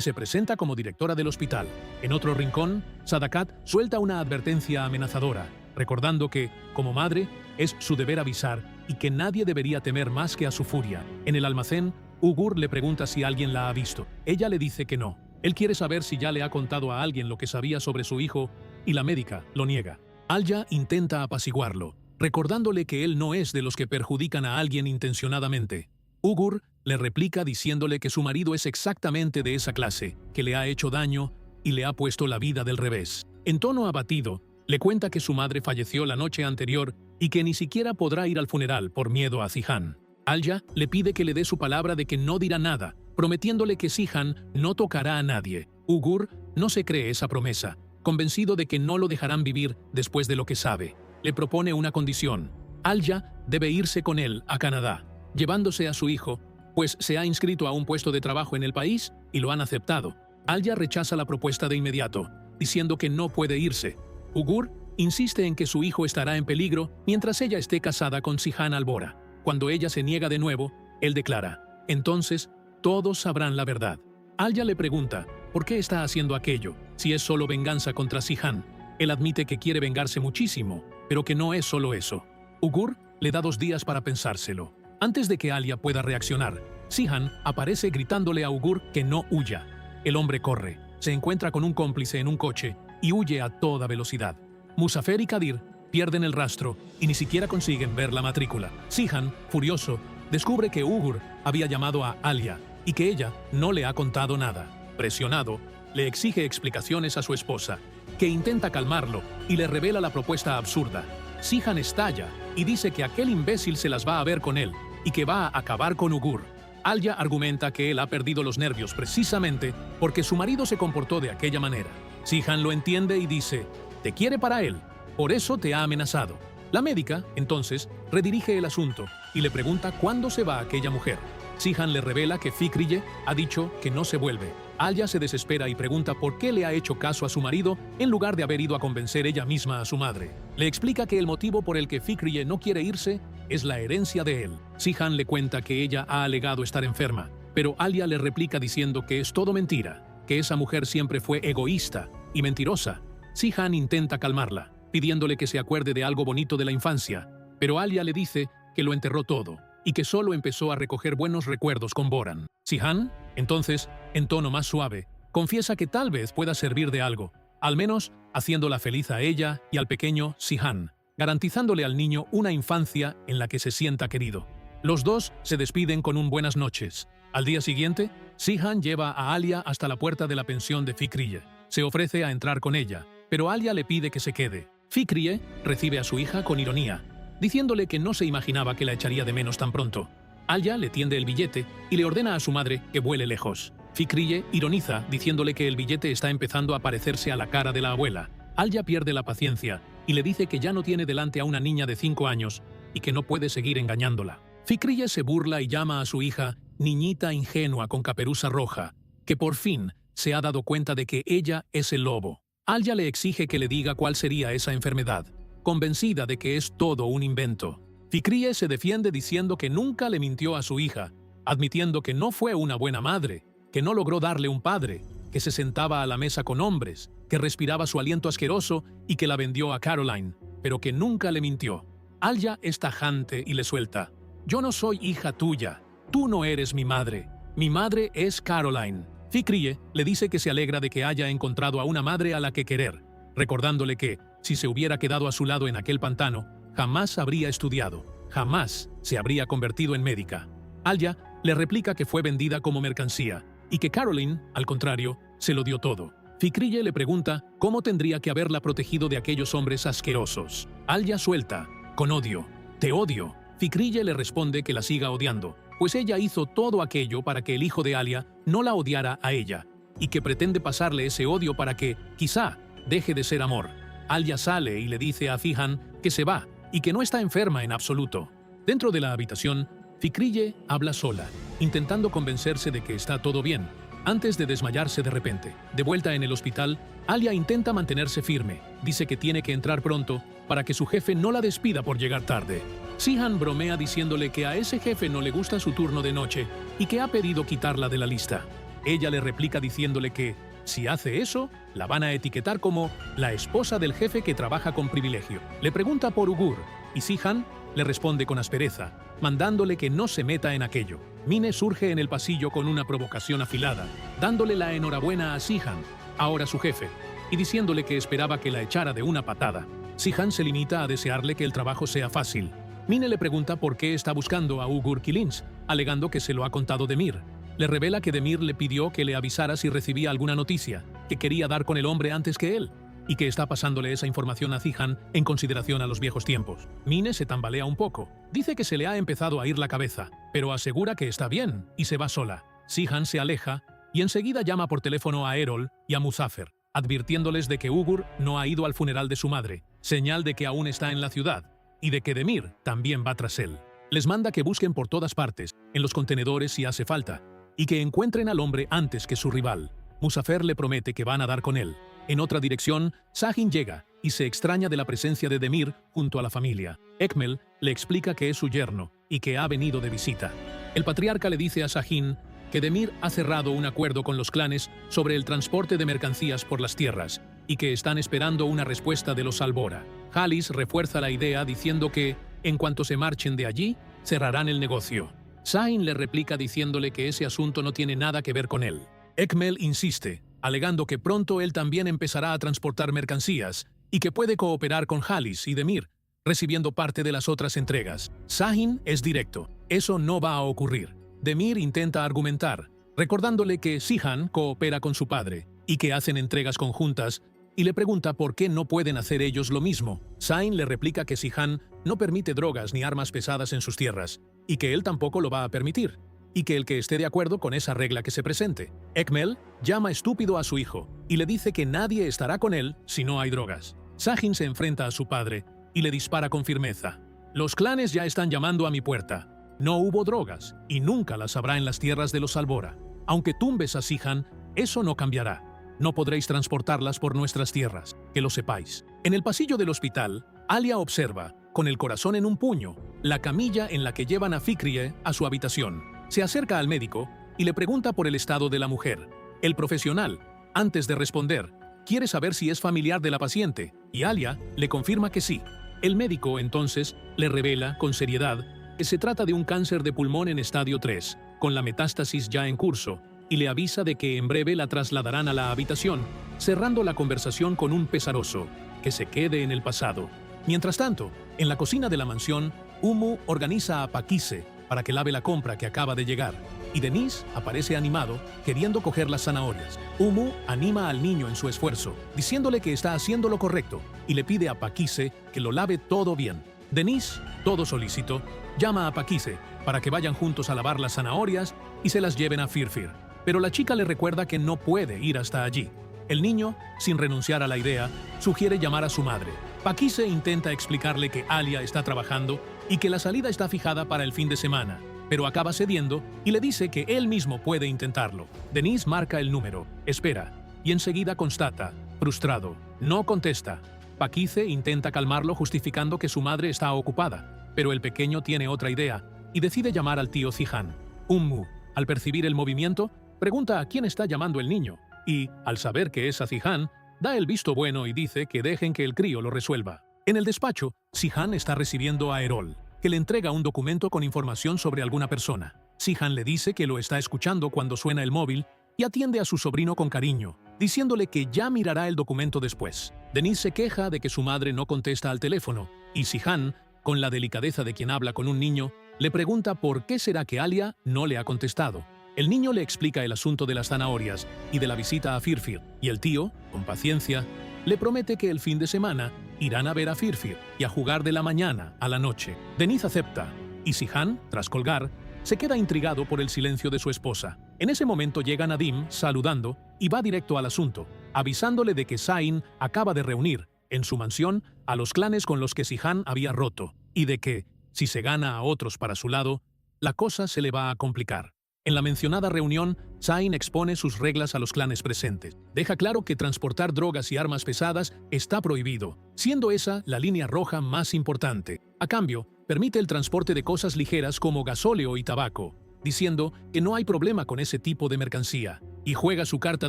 se presenta como directora del hospital. En otro rincón, Sadakat suelta una advertencia amenazadora, recordando que, como madre, es su deber avisar y que nadie debería temer más que a su furia. En el almacén, Ugur le pregunta si alguien la ha visto. Ella le dice que no. Él quiere saber si ya le ha contado a alguien lo que sabía sobre su hijo y la médica lo niega. Alia intenta apaciguarlo, recordándole que él no es de los que perjudican a alguien intencionadamente. Ugur le replica diciéndole que su marido es exactamente de esa clase, que le ha hecho daño y le ha puesto la vida del revés. En tono abatido, le cuenta que su madre falleció la noche anterior y que ni siquiera podrá ir al funeral por miedo a Zihan. Alia le pide que le dé su palabra de que no dirá nada, prometiéndole que Zihan no tocará a nadie. Ugur no se cree esa promesa, convencido de que no lo dejarán vivir después de lo que sabe. le propone una condición. Alia debe irse con él a Canadá, llevándose a su hijo, pues se ha inscrito a un puesto de trabajo en el país y lo han aceptado. Alia rechaza la propuesta de inmediato, diciendo que no puede irse. Ugur insiste en que su hijo estará en peligro mientras ella esté casada con Sihan Albora. Cuando ella se niega de nuevo, él declara: entonces todos sabrán la verdad. Alia le pregunta por qué está haciendo aquello, si es solo venganza contra Sihan. Él admite que quiere vengarse muchísimo, pero que no es solo eso. Ugur le da 2 días para pensárselo. Antes de que Alia pueda reaccionar, Sihan aparece gritándole a Ugur que no huya. El hombre corre, se encuentra con un cómplice en un coche y huye a toda velocidad. Muzafer y Kadir pierden el rastro y ni siquiera consiguen ver la matrícula. Sihan, furioso, descubre que Ugur había llamado a Alia y que ella no le ha contado nada. Presionado, le exige explicaciones a su esposa, que intenta calmarlo y le revela la propuesta absurda. Sihan estalla y dice que aquel imbécil se las va a ver con él y que va a acabar con Ugur. Alia argumenta que él ha perdido los nervios precisamente porque su marido se comportó de aquella manera. Sihan lo entiende y dice: te quiere para él, por eso te ha amenazado. La médica, entonces, redirige el asunto y le pregunta cuándo se va aquella mujer. Sihan le revela que Fikriye ha dicho que no se vuelve. Alia se desespera y pregunta por qué le ha hecho caso a su marido en lugar de haber ido a convencer ella misma a su madre. Le explica que el motivo por el que Fikriye no quiere irse es la herencia de él. Sihan le cuenta que ella ha alegado estar enferma, pero Alia le replica diciendo que es todo mentira, que esa mujer siempre fue egoísta y mentirosa. Sihan intenta calmarla, pidiéndole que se acuerde de algo bonito de la infancia, pero Alia le dice que lo enterró todo y que solo empezó a recoger buenos recuerdos con Boran. Sihan, entonces, en tono más suave, confiesa que tal vez pueda servir de algo, al menos haciéndola feliz a ella y al pequeño Sihan, garantizándole al niño una infancia en la que se sienta querido. Los dos se despiden con un buenas noches. Al día siguiente, Sihan lleva a Alia hasta la puerta de la pensión de Fikriye. Se ofrece a entrar con ella, pero Alia le pide que se quede. Fikriye recibe a su hija con ironía, diciéndole que no se imaginaba que la echaría de menos tan pronto. Alia le tiende el billete y le ordena a su madre que vuele lejos. Fikriye ironiza diciéndole que el billete está empezando a parecerse a la cara de la abuela. Alia pierde la paciencia y le dice que ya no tiene delante a una niña de 5 años y que no puede seguir engañándola. Fikriye se burla y llama a su hija niñita ingenua con caperuza roja, que por fin se ha dado cuenta de que ella es el lobo. Alia le exige que le diga cuál sería esa enfermedad, convencida de que es todo un invento. Fikriye se defiende diciendo que nunca le mintió a su hija, admitiendo que no fue una buena madre, que no logró darle un padre, que se sentaba a la mesa con hombres, que respiraba su aliento asqueroso y que la vendió a Caroline, pero que nunca le mintió. Alia es tajante y le suelta: yo no soy hija tuya, tú no eres mi madre es Caroline. Fikriye le dice que se alegra de que haya encontrado a una madre a la que querer, recordándole que, si se hubiera quedado a su lado en aquel pantano, jamás habría estudiado, jamás se habría convertido en médica. Alia le replica que fue vendida como mercancía y que Caroline, al contrario, se lo dio todo. Fikriye le pregunta cómo tendría que haberla protegido de aquellos hombres asquerosos. Alia suelta: con odio, te odio. Fikriye le responde que la siga odiando, pues ella hizo todo aquello para que el hijo de Alia no la odiara a ella, y que pretende pasarle ese odio para que, quizá, deje de ser amor. Alia sale y le dice a Sihan que se va y que no está enferma en absoluto. Dentro de la habitación, Fikriye habla sola, intentando convencerse de que está todo bien, antes de desmayarse de repente. De vuelta en el hospital, Alia intenta mantenerse firme, dice que tiene que entrar pronto para que su jefe no la despida por llegar tarde. Sihan bromea diciéndole que a ese jefe no le gusta su turno de noche y que ha pedido quitarla de la lista. Ella le replica diciéndole que, si hace eso, la van a etiquetar como la esposa del jefe que trabaja con privilegio. Le pregunta por Ugur, y Sihan le responde con aspereza, mandándole que no se meta en aquello. Mine surge en el pasillo con una provocación afilada, dándole la enhorabuena a Sihan, ahora su jefe, y diciéndole que esperaba que la echara de una patada. Sihan se limita a desearle que el trabajo sea fácil. Mine le pregunta por qué está buscando a Ugur Kilins, alegando que se lo ha contado Demir. Le revela que Demir le pidió que le avisara si recibía alguna noticia, que quería dar con el hombre antes que él, y que está pasándole esa información a Sihan en consideración a los viejos tiempos. Mine se tambalea un poco, dice que se le ha empezado a ir la cabeza, pero asegura que está bien y se va sola. Sihan se aleja y enseguida llama por teléfono a Erol y a Muzafer, advirtiéndoles de que Ugur no ha ido al funeral de su madre señal de que aún está en la ciudad, y de que Demir también va tras él. Les manda que busquen por todas partes, en los contenedores si hace falta, y que encuentren al hombre antes que su rival. Muzafer le promete que van a dar con él. En otra dirección, Sahin llega y se extraña de la presencia de Demir junto a la familia. Ekmel le explica que es su yerno y que ha venido de visita. El patriarca le dice a Sahin que Demir ha cerrado un acuerdo con los clanes sobre el transporte de mercancías por las tierras y que están esperando una respuesta de los Albora. Halis refuerza la idea diciendo que, en cuanto se marchen de allí, cerrarán el negocio. Sahin le replica diciéndole que ese asunto no tiene nada que ver con él. Ekmel insiste, alegando que pronto él también empezará a transportar mercancías y que puede cooperar con Halis y Demir, recibiendo parte de las otras entregas. Sahin es directo, eso no va a ocurrir. Demir intenta argumentar, recordándole que Sihan coopera con su padre y que hacen entregas conjuntas, y le pregunta por qué no pueden hacer ellos lo mismo. Sahin le replica que Sihan no permite drogas ni armas pesadas en sus tierras, y que él tampoco lo va a permitir, y que el que esté de acuerdo con esa regla que se presente. Ekmel llama estúpido a su hijo y le dice que nadie estará con él si no hay drogas. Sahin se enfrenta a su padre y le dispara con firmeza. Los clanes ya están llamando a mi puerta. No hubo drogas y nunca las habrá en las tierras de los Albora. Aunque tumbes a Sihan, eso no cambiará. No podréis transportarlas por nuestras tierras, que lo sepáis. En el pasillo del hospital, Alia observa, con el corazón en un puño, la camilla en la que llevan a Fikriye a su habitación. Se acerca al médico y le pregunta por el estado de la mujer. El profesional, antes de responder, quiere saber si es familiar de la paciente, y Alia le confirma que sí. El médico, entonces, le revela, con seriedad, que se trata de un cáncer de pulmón en estadio 3, con la metástasis ya en curso, y le avisa de que en breve la trasladarán a la habitación, cerrando la conversación con un pesaroso, que se quede en el pasado. Mientras tanto, en la cocina de la mansión, Umu organiza a Pakise para que lave la compra que acaba de llegar, y Denis aparece animado, queriendo coger las zanahorias. Umu anima al niño en su esfuerzo, diciéndole que está haciendo lo correcto, y le pide a Pakise que lo lave todo bien. Denis, todo solícito, llama a Pakise para que vayan juntos a lavar las zanahorias y se las lleven a Firfir. Pero la chica le recuerda que no puede ir hasta allí. El niño, sin renunciar a la idea, sugiere llamar a su madre. Pakise intenta explicarle que Alia está trabajando y que la salida está fijada para el fin de semana, pero acaba cediendo y le dice que él mismo puede intentarlo. Denis marca el número, espera, y enseguida constata, frustrado, no contesta. Pakise intenta calmarlo justificando que su madre está ocupada, pero el pequeño tiene otra idea y decide llamar al tío Zihan. Ummu, al percibir el movimiento, pregunta a quién está llamando el niño y, al saber que es a Zihan, da el visto bueno y dice que dejen que el crío lo resuelva. En el despacho, Zihan está recibiendo a Erol, que le entrega un documento con información sobre alguna persona. Zihan le dice que lo está escuchando cuando suena el móvil y atiende a su sobrino con cariño, diciéndole que ya mirará el documento después. Denis se queja de que su madre no contesta al teléfono y Zihan, con la delicadeza de quien habla con un niño, le pregunta por qué será que Alia no le ha contestado. El niño le explica el asunto de las zanahorias y de la visita a Firfir, y el tío, con paciencia, le promete que el fin de semana irán a ver a Firfir y a jugar de la mañana a la noche. Denis acepta, y Zihan, tras colgar, se queda intrigado por el silencio de su esposa. En ese momento llega Nadim, saludando, y va directo al asunto, avisándole de que Zain acaba de reunir, en su mansión, a los clanes con los que Zihan había roto, y de que, si se gana a otros para su lado, la cosa se le va a complicar. En la mencionada reunión, Zain expone sus reglas a los clanes presentes. Deja claro que transportar drogas y armas pesadas está prohibido, siendo esa la línea roja más importante. A cambio, permite el transporte de cosas ligeras como gasóleo y tabaco, diciendo que no hay problema con ese tipo de mercancía, y juega su carta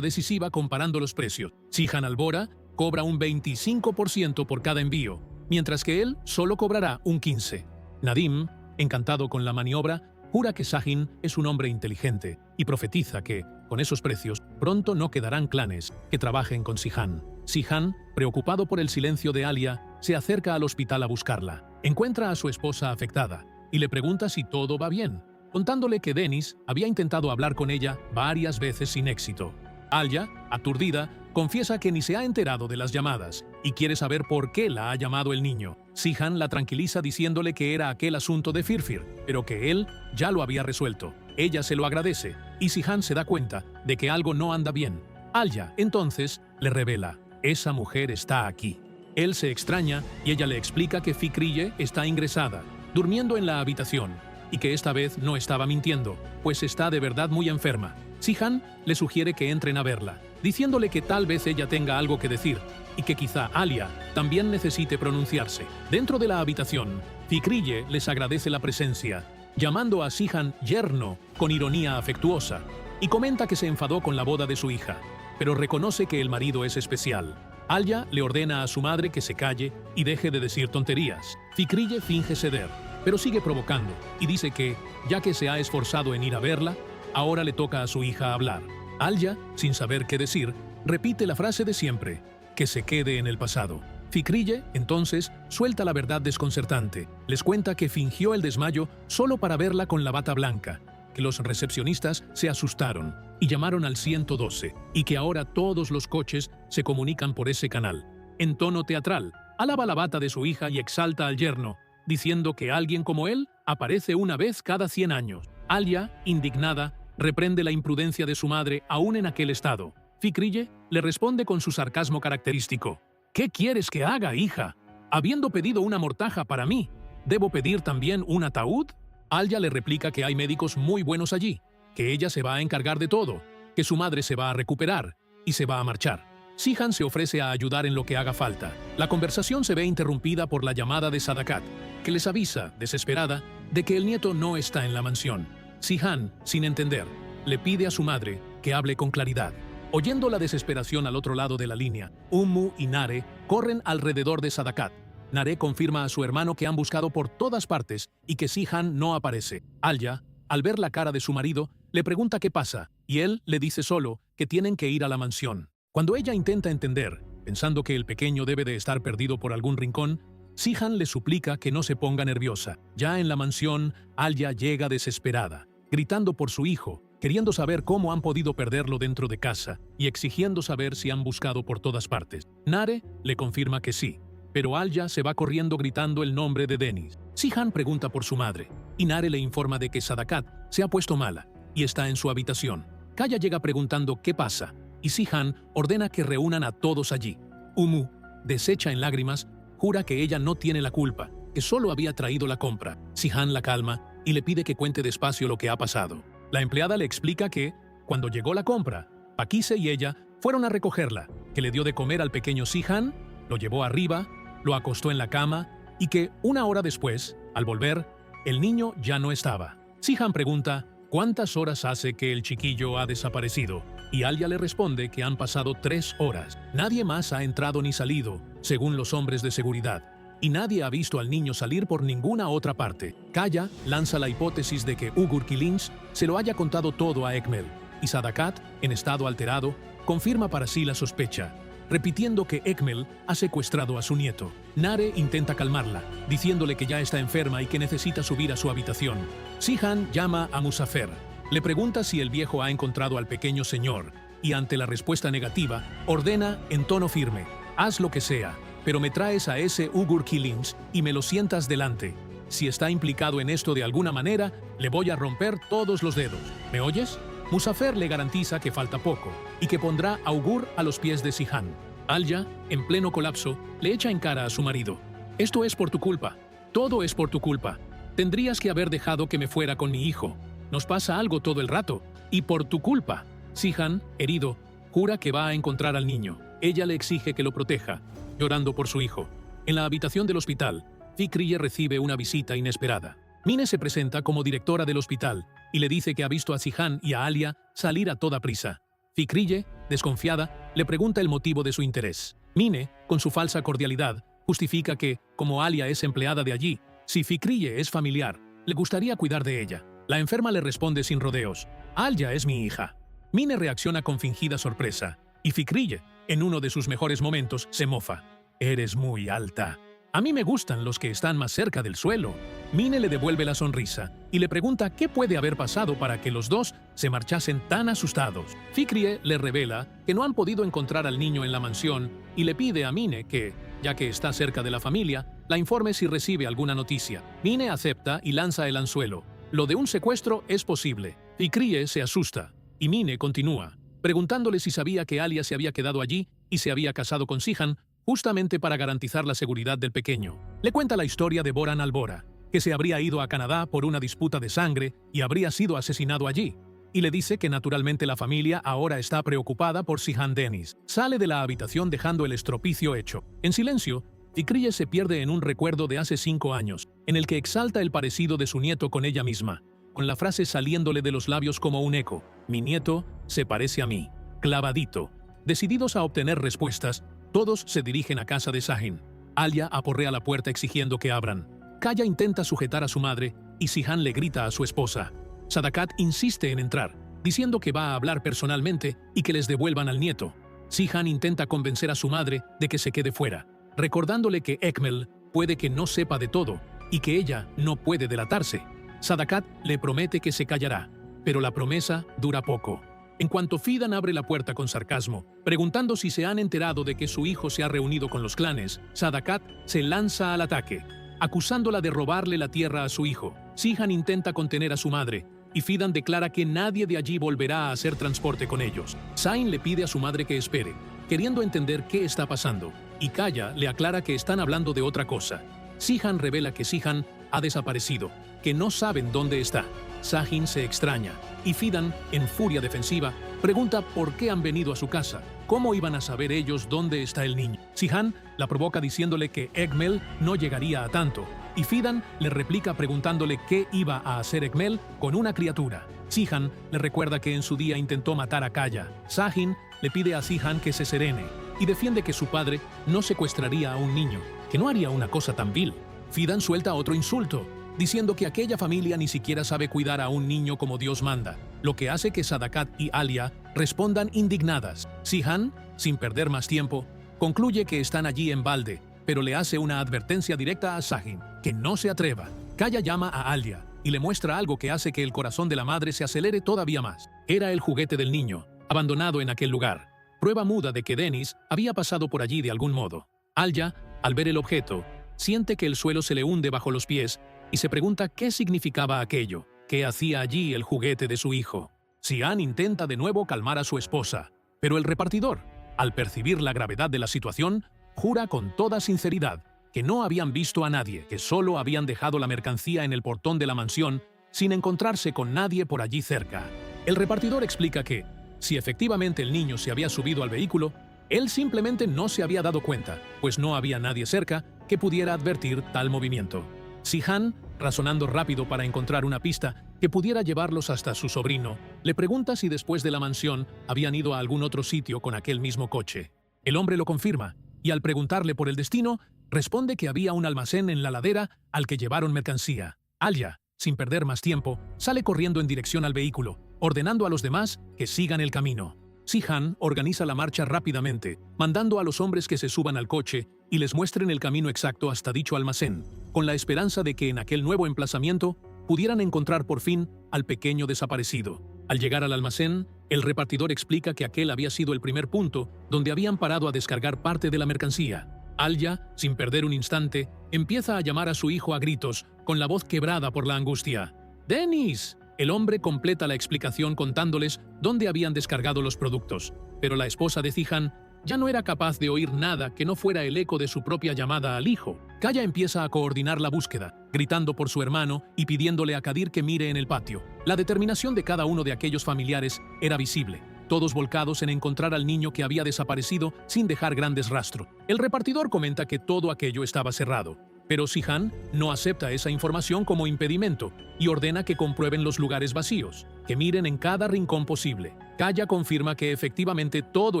decisiva comparando los precios. Zihan Albora cobra un 25% por cada envío, mientras que él solo cobrará un 15%. Nadim, encantado con la maniobra, jura que Zahin es un hombre inteligente y profetiza que, con esos precios, pronto no quedarán clanes que trabajen con Zihan. Zihan, preocupado por el silencio de Alia, se acerca al hospital a buscarla. Encuentra a su esposa afectada y le pregunta si todo va bien, contándole que Denis había intentado hablar con ella varias veces sin éxito. Alia, aturdida, confiesa que ni se ha enterado de las llamadas y quiere saber por qué la ha llamado el niño. Zihan la tranquiliza diciéndole que era aquel asunto de Firfir, pero que él ya lo había resuelto. Ella se lo agradece y Zihan se da cuenta de que algo no anda bien. Alia, entonces, le revela: esa mujer está aquí. Él se extraña y ella le explica que Fikrille está ingresada, durmiendo en la habitación, y que esta vez no estaba mintiendo, pues está de verdad muy enferma. Sihan le sugiere que entren a verla, diciéndole que tal vez ella tenga algo que decir, y que quizá Alia también necesite pronunciarse. Dentro de la habitación, Fikrille les agradece la presencia, llamando a Sihan yerno con ironía afectuosa, y comenta que se enfadó con la boda de su hija, pero reconoce que el marido es especial. Alia le ordena a su madre que se calle y deje de decir tonterías. Fikrille finge ceder, pero sigue provocando, y dice que, ya que se ha esforzado en ir a verla, ahora le toca a su hija hablar. Alia, sin saber qué decir, repite la frase de siempre, que se quede en el pasado. Fikrille, entonces, suelta la verdad desconcertante. Les cuenta que fingió el desmayo solo para verla con la bata blanca, que los recepcionistas se asustaron y llamaron al 112, y que ahora todos los coches se comunican por ese canal. En tono teatral, alaba la bata de su hija y exalta al yerno, diciendo que alguien como él aparece una vez cada 100 años. Alia, indignada, reprende la imprudencia de su madre aún en aquel estado. Fikrille le responde con su sarcasmo característico. ¿Qué quieres que haga, hija? Habiendo pedido una mortaja para mí, ¿debo pedir también un ataúd? Alia le replica que hay médicos muy buenos allí, que ella se va a encargar de todo, que su madre se va a recuperar y se va a marchar. Sihan se ofrece a ayudar en lo que haga falta. La conversación se ve interrumpida por la llamada de Sadakat, que les avisa, desesperada, de que el nieto no está en la mansión. Sihan, sin entender, le pide a su madre que hable con claridad. Oyendo la desesperación al otro lado de la línea, Ummu y Nare corren alrededor de Sadakat. Nare confirma a su hermano que han buscado por todas partes y que Sihan no aparece. Alia, al ver la cara de su marido, le pregunta qué pasa, y él le dice solo que tienen que ir a la mansión. Cuando ella intenta entender, pensando que el pequeño debe de estar perdido por algún rincón, Sihan le suplica que no se ponga nerviosa. Ya en la mansión, Alia llega desesperada, gritando por su hijo, queriendo saber cómo han podido perderlo dentro de casa y exigiendo saber si han buscado por todas partes. Nare le confirma que sí, pero Alia se va corriendo gritando el nombre de Denis. Sihan pregunta por su madre, y Nare le informa de que Sadakat se ha puesto mala y está en su habitación. Kaya llega preguntando qué pasa, y Sihan ordena que reúnan a todos allí. Ummu, deshecha en lágrimas, jura que ella no tiene la culpa, que solo había traído la compra. Sihan la calma y le pide que cuente despacio lo que ha pasado. La empleada le explica que, cuando llegó la compra, Pakise y ella fueron a recogerla, que le dio de comer al pequeño Sihan, lo llevó arriba, lo acostó en la cama y que, una hora después, al volver, el niño ya no estaba. Sihan pregunta cuántas horas hace que el chiquillo ha desaparecido, y Alia le responde que han pasado 3 horas. Nadie más ha entrado ni salido, según los hombres de seguridad, y nadie ha visto al niño salir por ninguna otra parte. Kaya lanza la hipótesis de que Ugur Kilins se lo haya contado todo a Ekmel, y Sadakat, en estado alterado, confirma para sí la sospecha, repitiendo que Ekmel ha secuestrado a su nieto. Nare intenta calmarla, diciéndole que ya está enferma y que necesita subir a su habitación. Sihan llama a Musafer. Le pregunta si el viejo ha encontrado al pequeño señor, y ante la respuesta negativa, ordena en tono firme: haz lo que sea, pero me traes a ese Ugur Kilins y me lo sientas delante. Si está implicado en esto de alguna manera, le voy a romper todos los dedos. ¿Me oyes? Musafer le garantiza que falta poco y que pondrá a Ugur a los pies de Sihan. Alia, en pleno colapso, le echa en cara a su marido: esto es por tu culpa. Todo es por tu culpa. Tendrías que haber dejado que me fuera con mi hijo. Nos pasa algo todo el rato, y por tu culpa. Sihan, herido, jura que va a encontrar al niño. Ella le exige que lo proteja, llorando por su hijo. En la habitación del hospital, Fikrille recibe una visita inesperada. Mine se presenta como directora del hospital y le dice que ha visto a Sihan y a Alia salir a toda prisa. Fikrille, desconfiada, le pregunta el motivo de su interés. Mine, con su falsa cordialidad, justifica que, como Alia es empleada de allí, si Fikrille es familiar, le gustaría cuidar de ella. La enferma le responde sin rodeos: Alia es mi hija. Mine reacciona con fingida sorpresa, y Fikrille, en uno de sus mejores momentos, se mofa. Eres muy alta. A mí me gustan los que están más cerca del suelo. Mine le devuelve la sonrisa y le pregunta qué puede haber pasado para que los dos se marchasen tan asustados. Fikrille le revela que no han podido encontrar al niño en la mansión y le pide a Mine que, ya que está cerca de la familia, la informe si recibe alguna noticia. Mine acepta y lanza el anzuelo. Lo de un secuestro es posible. Fikrille se asusta y Mine continúa, preguntándole si sabía que Alia se había quedado allí y se había casado con Sihan justamente para garantizar la seguridad del pequeño. Le cuenta la historia de Boran Albora, que se habría ido a Canadá por una disputa de sangre y habría sido asesinado allí. Y le dice que naturalmente la familia ahora está preocupada por Sihhan Deniz. Sale de la habitación dejando el estropicio hecho. En silencio, Fikriye se pierde en un recuerdo de hace 5 años, en el que exalta el parecido de su nieto con ella misma, con la frase saliéndole de los labios como un eco: «Mi nieto se parece a mí». Clavadito. Decididos a obtener respuestas, todos se dirigen a casa de Sahhin. Alia aporrea la puerta exigiendo que abran. Kaya intenta sujetar a su madre y Sihhan le grita a su esposa. Sadakat insiste en entrar, diciendo que va a hablar personalmente y que les devuelvan al nieto. Sihhan intenta convencer a su madre de que se quede fuera, recordándole que Ekmel puede que no sepa de todo y que ella no puede delatarse. Sadakat le promete que se callará, pero la promesa dura poco. En cuanto Fidan abre la puerta con sarcasmo, preguntando si se han enterado de que su hijo se ha reunido con los clanes, Sadakat se lanza al ataque, acusándola de robarle la tierra a su hijo. Sihhan intenta contener a su madre, y Fidan declara que nadie de allí volverá a hacer transporte con ellos. Sahhin le pide a su madre que espere, queriendo entender qué está pasando, y Kaya le aclara que están hablando de otra cosa. Sihhan revela que Sihhan ha desaparecido, que no saben dónde está. Sahhin se extraña, y Fidan, en furia defensiva, pregunta por qué han venido a su casa. ¿Cómo iban a saber ellos dónde está el niño? Sihhan la provoca diciéndole que Ekmel no llegaría a tanto, y Fidan le replica preguntándole qué iba a hacer Ekmel con una criatura. Sihhan le recuerda que en su día intentó matar a Kaya. Sahhin le pide a Sihhan que se serene, y defiende que su padre no secuestraría a un niño, que no haría una cosa tan vil. Fidan suelta otro insulto, diciendo que aquella familia ni siquiera sabe cuidar a un niño como Dios manda, lo que hace que Sadakat y Alia respondan indignadas. Sihhan, sin perder más tiempo, concluye que están allí en balde, pero le hace una advertencia directa a Sahhin, que no se atreva. Kaya llama a Alia y le muestra algo que hace que el corazón de la madre se acelere todavía más. Era el juguete del niño, abandonado en aquel lugar, prueba muda de que Deniz había pasado por allí de algún modo. Alia, al ver el objeto, siente que el suelo se le hunde bajo los pies y se pregunta qué significaba aquello, qué hacía allí el juguete de su hijo. Sihhan intenta de nuevo calmar a su esposa, pero el repartidor, al percibir la gravedad de la situación, jura con toda sinceridad que no habían visto a nadie, que solo habían dejado la mercancía en el portón de la mansión sin encontrarse con nadie por allí cerca. El repartidor explica que, si efectivamente el niño se había subido al vehículo, él simplemente no se había dado cuenta, pues no había nadie cerca que pudiera advertir tal movimiento. Sihhan, razonando rápido para encontrar una pista que pudiera llevarlos hasta su sobrino, le pregunta si después de la mansión habían ido a algún otro sitio con aquel mismo coche. El hombre lo confirma, y al preguntarle por el destino, responde que había un almacén en la ladera al que llevaron mercancía. Alia, sin perder más tiempo, sale corriendo en dirección al vehículo, ordenando a los demás que sigan el camino. Sihhan organiza la marcha rápidamente, mandando a los hombres que se suban al coche y les muestren el camino exacto hasta dicho almacén, con la esperanza de que en aquel nuevo emplazamiento pudieran encontrar por fin al pequeño desaparecido. Al llegar al almacén, el repartidor explica que aquel había sido el primer punto donde habían parado a descargar parte de la mercancía. Alia, sin perder un instante, empieza a llamar a su hijo a gritos, con la voz quebrada por la angustia. ¡Deniz! El hombre completa la explicación contándoles dónde habían descargado los productos, pero la esposa de Sihhan ya no era capaz de oír nada que no fuera el eco de su propia llamada al hijo. Kaya empieza a coordinar la búsqueda, gritando por su hermano y pidiéndole a Kadir que mire en el patio. La determinación de cada uno de aquellos familiares era visible, todos volcados en encontrar al niño que había desaparecido sin dejar grandes rastros. El repartidor comenta que todo aquello estaba cerrado, pero Sihhan no acepta esa información como impedimento y ordena que comprueben los lugares vacíos, que miren en cada rincón posible. Kaya confirma que efectivamente todo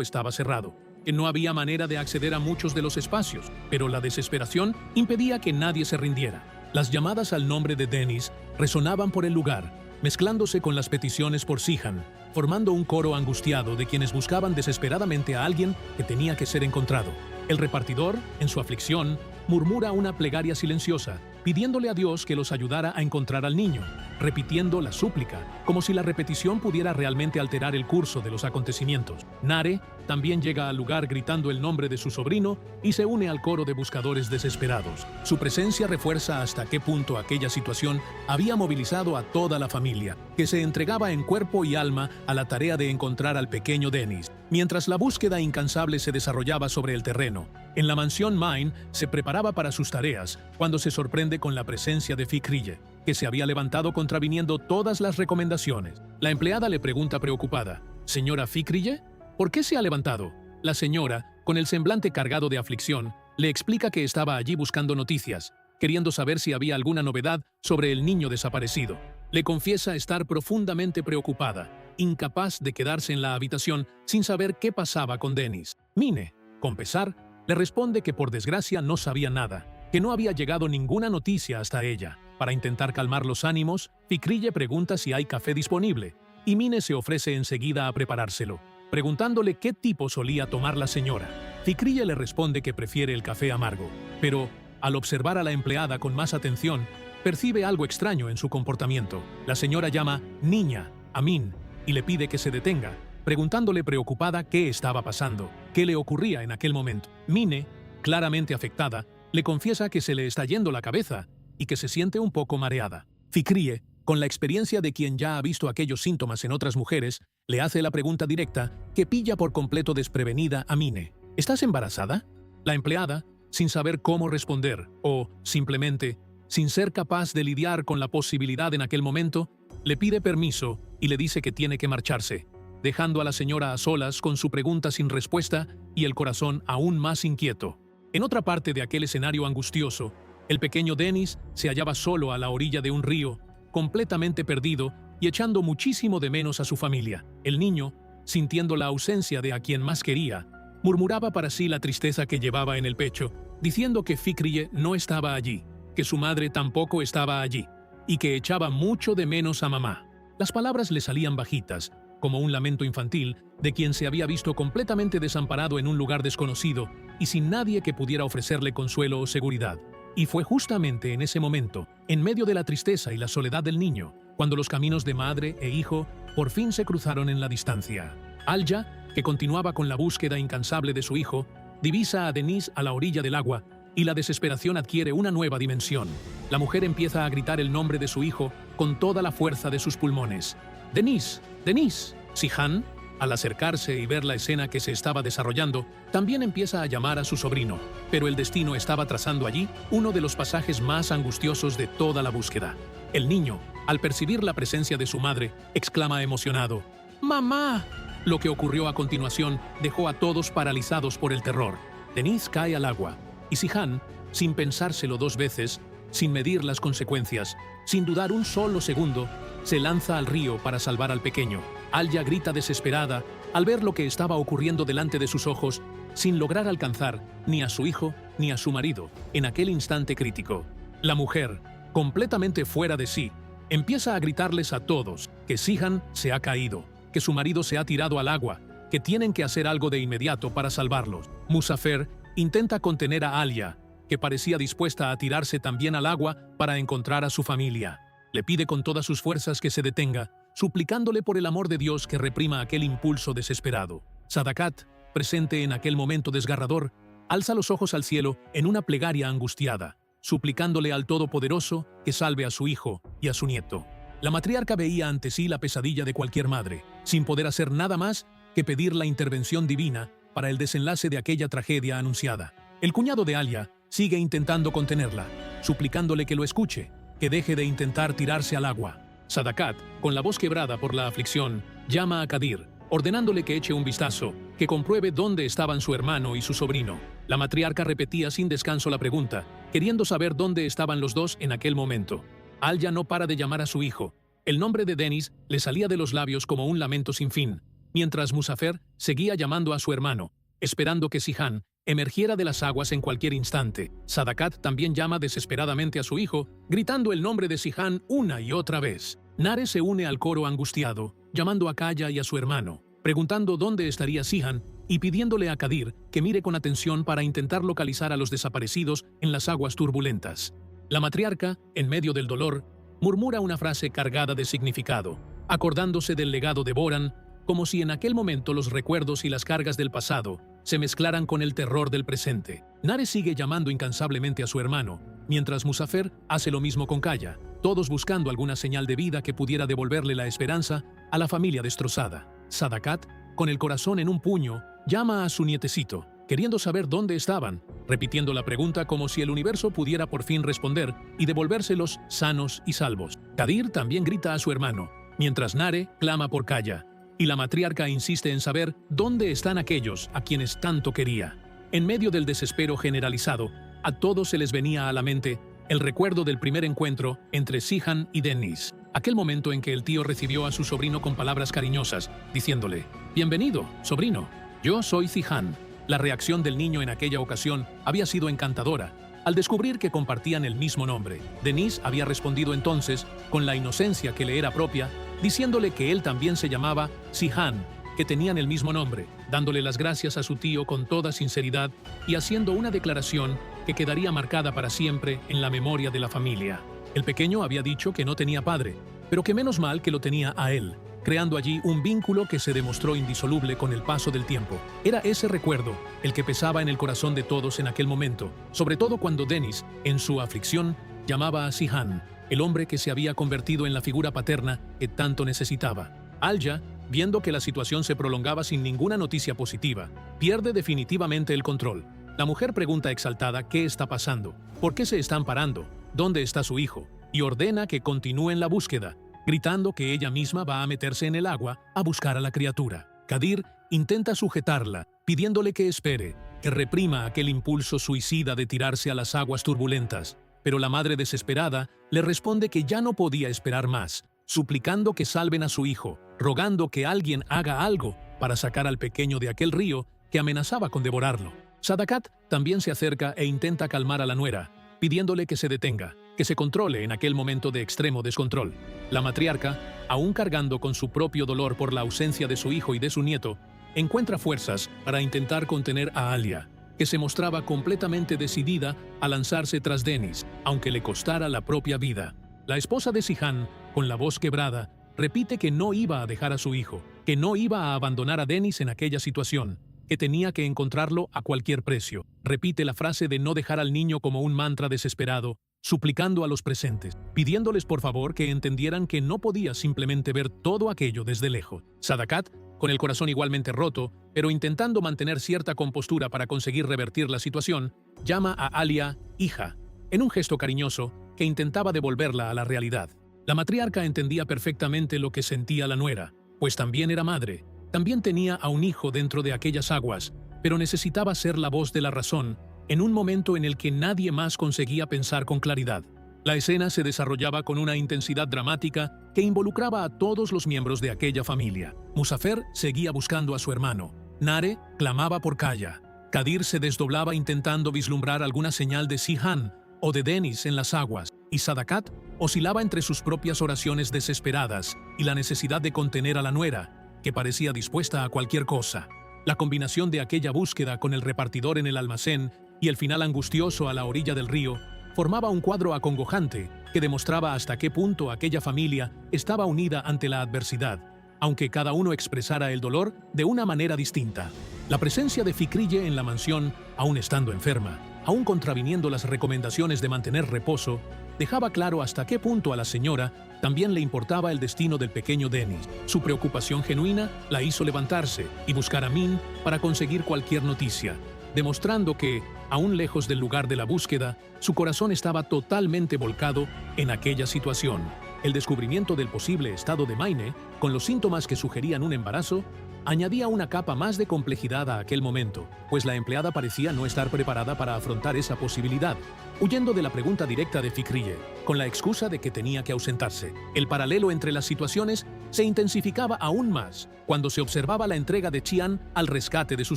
estaba cerrado, que no había manera de acceder a muchos de los espacios, pero la desesperación impedía que nadie se rindiera. Las llamadas al nombre de Deniz resonaban por el lugar, mezclándose con las peticiones por Sihhan, formando un coro angustiado de quienes buscaban desesperadamente a alguien que tenía que ser encontrado. El repartidor, en su aflicción, murmura una plegaria silenciosa, pidiéndole a Dios que los ayudara a encontrar al niño, repitiendo la súplica, como si la repetición pudiera realmente alterar el curso de los acontecimientos. Nare también llega al lugar gritando el nombre de su sobrino y se une al coro de buscadores desesperados. Su presencia refuerza hasta qué punto aquella situación había movilizado a toda la familia, que se entregaba en cuerpo y alma a la tarea de encontrar al pequeño Deniz. Mientras la búsqueda incansable se desarrollaba sobre el terreno, En la mansión Mine se preparaba para sus tareas cuando se sorprende con la presencia de Fikrille, que se había levantado contraviniendo todas las recomendaciones. La empleada le pregunta preocupada, «¿Señora Fikrille? ¿Por qué se ha levantado?» La señora, con el semblante cargado de aflicción, le explica que estaba allí buscando noticias, queriendo saber si había alguna novedad sobre el niño desaparecido. Le confiesa estar profundamente preocupada, incapaz de quedarse en la habitación sin saber qué pasaba con Dennis. Mine, con pesar, le responde que por desgracia no sabía nada, que no había llegado ninguna noticia hasta ella. Para intentar calmar los ánimos, Fikrille pregunta si hay café disponible, y Mine se ofrece enseguida a preparárselo, preguntándole qué tipo solía tomar la señora. Fikrille le responde que prefiere el café amargo, pero, al observar a la empleada con más atención, percibe algo extraño en su comportamiento. La señora llama «niña» a Min y le pide que se detenga, preguntándole preocupada qué estaba pasando, qué le ocurría en aquel momento. Mine, claramente afectada, le confiesa que se le está yendo la cabeza y que se siente un poco mareada. Fikrille, con la experiencia de quien ya ha visto aquellos síntomas en otras mujeres, le hace la pregunta directa que pilla por completo desprevenida a Mine. ¿Estás embarazada? La empleada, sin saber cómo responder o, simplemente, sin ser capaz de lidiar con la posibilidad en aquel momento, le pide permiso y le dice que tiene que marcharse, dejando a la señora a solas con su pregunta sin respuesta y el corazón aún más inquieto. En otra parte de aquel escenario angustioso, el pequeño Dennis se hallaba solo a la orilla de un río, completamente perdido y echando muchísimo de menos a su familia. El niño, sintiendo la ausencia de a quien más quería, murmuraba para sí la tristeza que llevaba en el pecho, diciendo que Fikrille no estaba allí, que su madre tampoco estaba allí, y que echaba mucho de menos a mamá. Las palabras le salían bajitas, como un lamento infantil de quien se había visto completamente desamparado en un lugar desconocido y sin nadie que pudiera ofrecerle consuelo o seguridad. Y fue justamente en ese momento, en medio de la tristeza y la soledad del niño, cuando los caminos de madre e hijo por fin se cruzaron en la distancia. Alya, que continuaba con la búsqueda incansable de su hijo, divisa a Denise a la orilla del agua y la desesperación adquiere una nueva dimensión. La mujer empieza a gritar el nombre de su hijo con toda la fuerza de sus pulmones. «¡Denise! ¡Denise!». Sihan, al acercarse y ver la escena que se estaba desarrollando, también empieza a llamar a su sobrino, pero el destino estaba trazando allí uno de los pasajes más angustiosos de toda la búsqueda. El niño, al percibir la presencia de su madre, exclama emocionado, «¡Mamá!». Lo que ocurrió a continuación dejó a todos paralizados por el terror. Denise cae al agua, y Sihan, sin pensárselo dos veces, sin medir las consecuencias, sin dudar un solo segundo, se lanza al río para salvar al pequeño. Alya grita desesperada al ver lo que estaba ocurriendo delante de sus ojos, sin lograr alcanzar ni a su hijo ni a su marido en aquel instante crítico. La mujer, completamente fuera de sí, empieza a gritarles a todos que Sihan se ha caído, que su marido se ha tirado al agua, que tienen que hacer algo de inmediato para salvarlos. Muzafer intenta contener a Alya, que parecía dispuesta a tirarse también al agua para encontrar a su familia. Le pide con todas sus fuerzas que se detenga, suplicándole por el amor de Dios que reprima aquel impulso desesperado. Sadakat, presente en aquel momento desgarrador, alza los ojos al cielo en una plegaria angustiada, suplicándole al Todopoderoso que salve a su hijo y a su nieto. La matriarca veía ante sí la pesadilla de cualquier madre, sin poder hacer nada más que pedir la intervención divina para el desenlace de aquella tragedia anunciada. El cuñado de Alya sigue intentando contenerla, suplicándole que lo escuche, que deje de intentar tirarse al agua. Sadakat, con la voz quebrada por la aflicción, llama a Kadir, ordenándole que eche un vistazo, que compruebe dónde estaban su hermano y su sobrino. La matriarca repetía sin descanso la pregunta, queriendo saber dónde estaban los dos en aquel momento. Alya no para de llamar a su hijo. El nombre de Dennis le salía de los labios como un lamento sin fin, mientras Muzafer seguía llamando a su hermano, esperando que Sihan emergiera de las aguas en cualquier instante. Sadakat también llama desesperadamente a su hijo, gritando el nombre de Sihan una y otra vez. Nare se une al coro angustiado, llamando a Kaya y a su hermano, preguntando dónde estaría Sihan y pidiéndole a Kadir que mire con atención para intentar localizar a los desaparecidos en las aguas turbulentas. La matriarca, en medio del dolor, murmura una frase cargada de significado, acordándose del legado de Boran, como si en aquel momento los recuerdos y las cargas del pasado se mezclaran con el terror del presente. Nare sigue llamando incansablemente a su hermano, mientras Muzafer hace lo mismo con Kaya, todos buscando alguna señal de vida que pudiera devolverle la esperanza a la familia destrozada. Sadakat, con el corazón en un puño, llama a su nietecito, queriendo saber dónde estaban, repitiendo la pregunta como si el universo pudiera por fin responder y devolvérselos sanos y salvos. Kadir también grita a su hermano, mientras Nare clama por Kaya, y la matriarca insiste en saber dónde están aquellos a quienes tanto quería. En medio del desespero generalizado, a todos se les venía a la mente el recuerdo del primer encuentro entre Sihan y Dennis, aquel momento en que el tío recibió a su sobrino con palabras cariñosas, diciéndole: «Bienvenido, sobrino, yo soy Sihan». La reacción del niño en aquella ocasión había sido encantadora. Al descubrir que compartían el mismo nombre, Dennis había respondido entonces, con la inocencia que le era propia, diciéndole que él también se llamaba Sihan, que tenían el mismo nombre, dándole las gracias a su tío con toda sinceridad y haciendo una declaración que quedaría marcada para siempre en la memoria de la familia. El pequeño había dicho que no tenía padre, pero que menos mal que lo tenía a él, creando allí un vínculo que se demostró indisoluble con el paso del tiempo. Era ese recuerdo el que pesaba en el corazón de todos en aquel momento, sobre todo cuando Dennis, en su aflicción, llamaba a Sihan, el hombre que se había convertido en la figura paterna que tanto necesitaba. Alya, viendo que la situación se prolongaba sin ninguna noticia positiva, pierde definitivamente el control. La mujer pregunta exaltada qué está pasando, por qué se están parando, dónde está su hijo, y ordena que continúen la búsqueda, gritando que ella misma va a meterse en el agua a buscar a la criatura. Kadir intenta sujetarla, pidiéndole que espere, que reprima aquel impulso suicida de tirarse a las aguas turbulentas, pero la madre desesperada le responde que ya no podía esperar más, suplicando que salven a su hijo, rogando que alguien haga algo para sacar al pequeño de aquel río que amenazaba con devorarlo. Sadakat también se acerca e intenta calmar a la nuera, pidiéndole que se detenga, que se controle en aquel momento de extremo descontrol. La matriarca, aún cargando con su propio dolor por la ausencia de su hijo y de su nieto, encuentra fuerzas para intentar contener a Alia, que se mostraba completamente decidida a lanzarse tras Dennis, aunque le costara la propia vida. La esposa de Sihan, con la voz quebrada, repite que no iba a dejar a su hijo, que no iba a abandonar a Dennis en aquella situación, que tenía que encontrarlo a cualquier precio. Repite la frase de no dejar al niño como un mantra desesperado, suplicando a los presentes, pidiéndoles por favor que entendieran que no podía simplemente ver todo aquello desde lejos. Sadakat, con el corazón igualmente roto, pero intentando mantener cierta compostura para conseguir revertir la situación, llama a Alia hija, en un gesto cariñoso que intentaba devolverla a la realidad. La matriarca entendía perfectamente lo que sentía la nuera, pues también era madre, también tenía a un hijo dentro de aquellas aguas, pero necesitaba ser la voz de la razón en un momento en el que nadie más conseguía pensar con claridad. La escena se desarrollaba con una intensidad dramática que involucraba a todos los miembros de aquella familia. Muzafer seguía buscando a su hermano. Nare clamaba por Kaya. Kadir se desdoblaba intentando vislumbrar alguna señal de Sihan o de Dennis en las aguas, y Sadakat oscilaba entre sus propias oraciones desesperadas y la necesidad de contener a la nuera, que parecía dispuesta a cualquier cosa. La combinación de aquella búsqueda con el repartidor en el almacén y el final angustioso a la orilla del río formaba un cuadro acongojante que demostraba hasta qué punto aquella familia estaba unida ante la adversidad, aunque cada uno expresara el dolor de una manera distinta. La presencia de Fikriye en la mansión, aún estando enferma, aún contraviniendo las recomendaciones de mantener reposo, dejaba claro hasta qué punto a la señora también le importaba el destino del pequeño Dennis. Su preocupación genuina la hizo levantarse y buscar a Min para conseguir cualquier noticia, demostrando que, aún lejos del lugar de la búsqueda, su corazón estaba totalmente volcado en aquella situación. El descubrimiento del posible estado de Maine, con los síntomas que sugerían un embarazo, añadía una capa más de complejidad a aquel momento, pues la empleada parecía no estar preparada para afrontar esa posibilidad, huyendo de la pregunta directa de Fikriye, con la excusa de que tenía que ausentarse. El paralelo entre las situaciones se intensificaba aún más cuando se observaba la entrega de Chian al rescate de su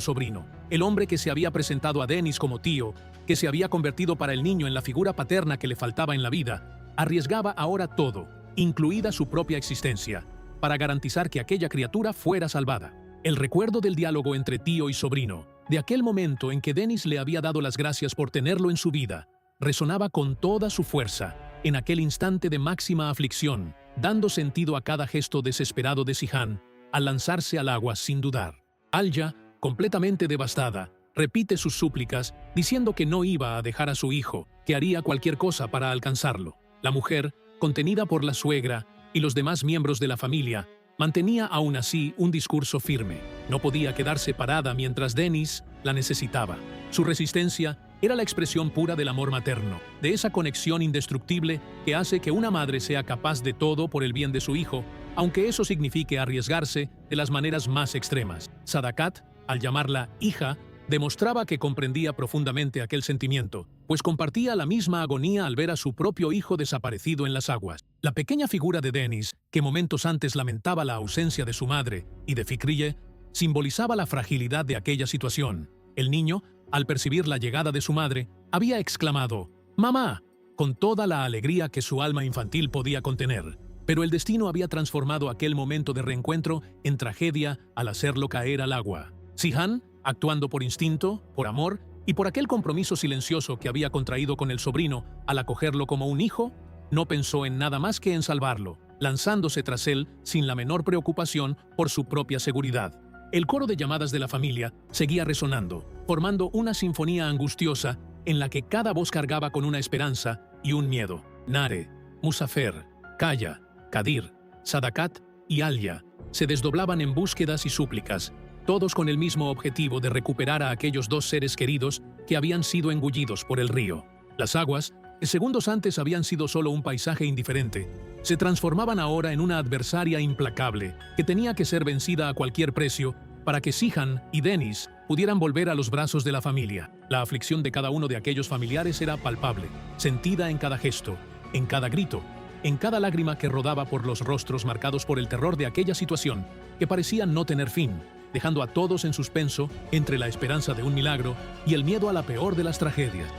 sobrino. El hombre que se había presentado a Dennis como tío, que se había convertido para el niño en la figura paterna que le faltaba en la vida, arriesgaba ahora todo, incluida su propia existencia, para garantizar que aquella criatura fuera salvada. El recuerdo del diálogo entre tío y sobrino, de aquel momento en que Dennis le había dado las gracias por tenerlo en su vida, resonaba con toda su fuerza, en aquel instante de máxima aflicción, dando sentido a cada gesto desesperado de Sihan, al lanzarse al agua sin dudar. Alya, completamente devastada, repite sus súplicas, diciendo que no iba a dejar a su hijo, que haría cualquier cosa para alcanzarlo. La mujer, contenida por la suegra y los demás miembros de la familia, mantenía aún así un discurso firme. No podía quedarse parada mientras Dennis la necesitaba. Su resistencia era la expresión pura del amor materno, de esa conexión indestructible que hace que una madre sea capaz de todo por el bien de su hijo, aunque eso signifique arriesgarse de las maneras más extremas. Sadakat, al llamarla hija, demostraba que comprendía profundamente aquel sentimiento, pues compartía la misma agonía al ver a su propio hijo desaparecido en las aguas. La pequeña figura de Deniz, que momentos antes lamentaba la ausencia de su madre y de Fikriye, simbolizaba la fragilidad de aquella situación. El niño, al percibir la llegada de su madre, había exclamado «¡Mamá!» con toda la alegría que su alma infantil podía contener. Pero el destino había transformado aquel momento de reencuentro en tragedia al hacerlo caer al agua. Sihan, actuando por instinto, por amor y por aquel compromiso silencioso que había contraído con el sobrino al acogerlo como un hijo, no pensó en nada más que en salvarlo, lanzándose tras él sin la menor preocupación por su propia seguridad. El coro de llamadas de la familia seguía resonando, formando una sinfonía angustiosa en la que cada voz cargaba con una esperanza y un miedo. Nare, Musafer, Kaya, Kadir, Sadakat y Alia se desdoblaban en búsquedas y súplicas, todos con el mismo objetivo de recuperar a aquellos dos seres queridos que habían sido engullidos por el río. Las aguas, que segundos antes habían sido solo un paisaje indiferente, se transformaban ahora en una adversaria implacable que tenía que ser vencida a cualquier precio para que Sihan y Deniz pudieran volver a los brazos de la familia. La aflicción de cada uno de aquellos familiares era palpable, sentida en cada gesto, en cada grito, en cada lágrima que rodaba por los rostros marcados por el terror de aquella situación que parecía no tener fin, dejando a todos en suspenso entre la esperanza de un milagro y el miedo a la peor de las tragedias.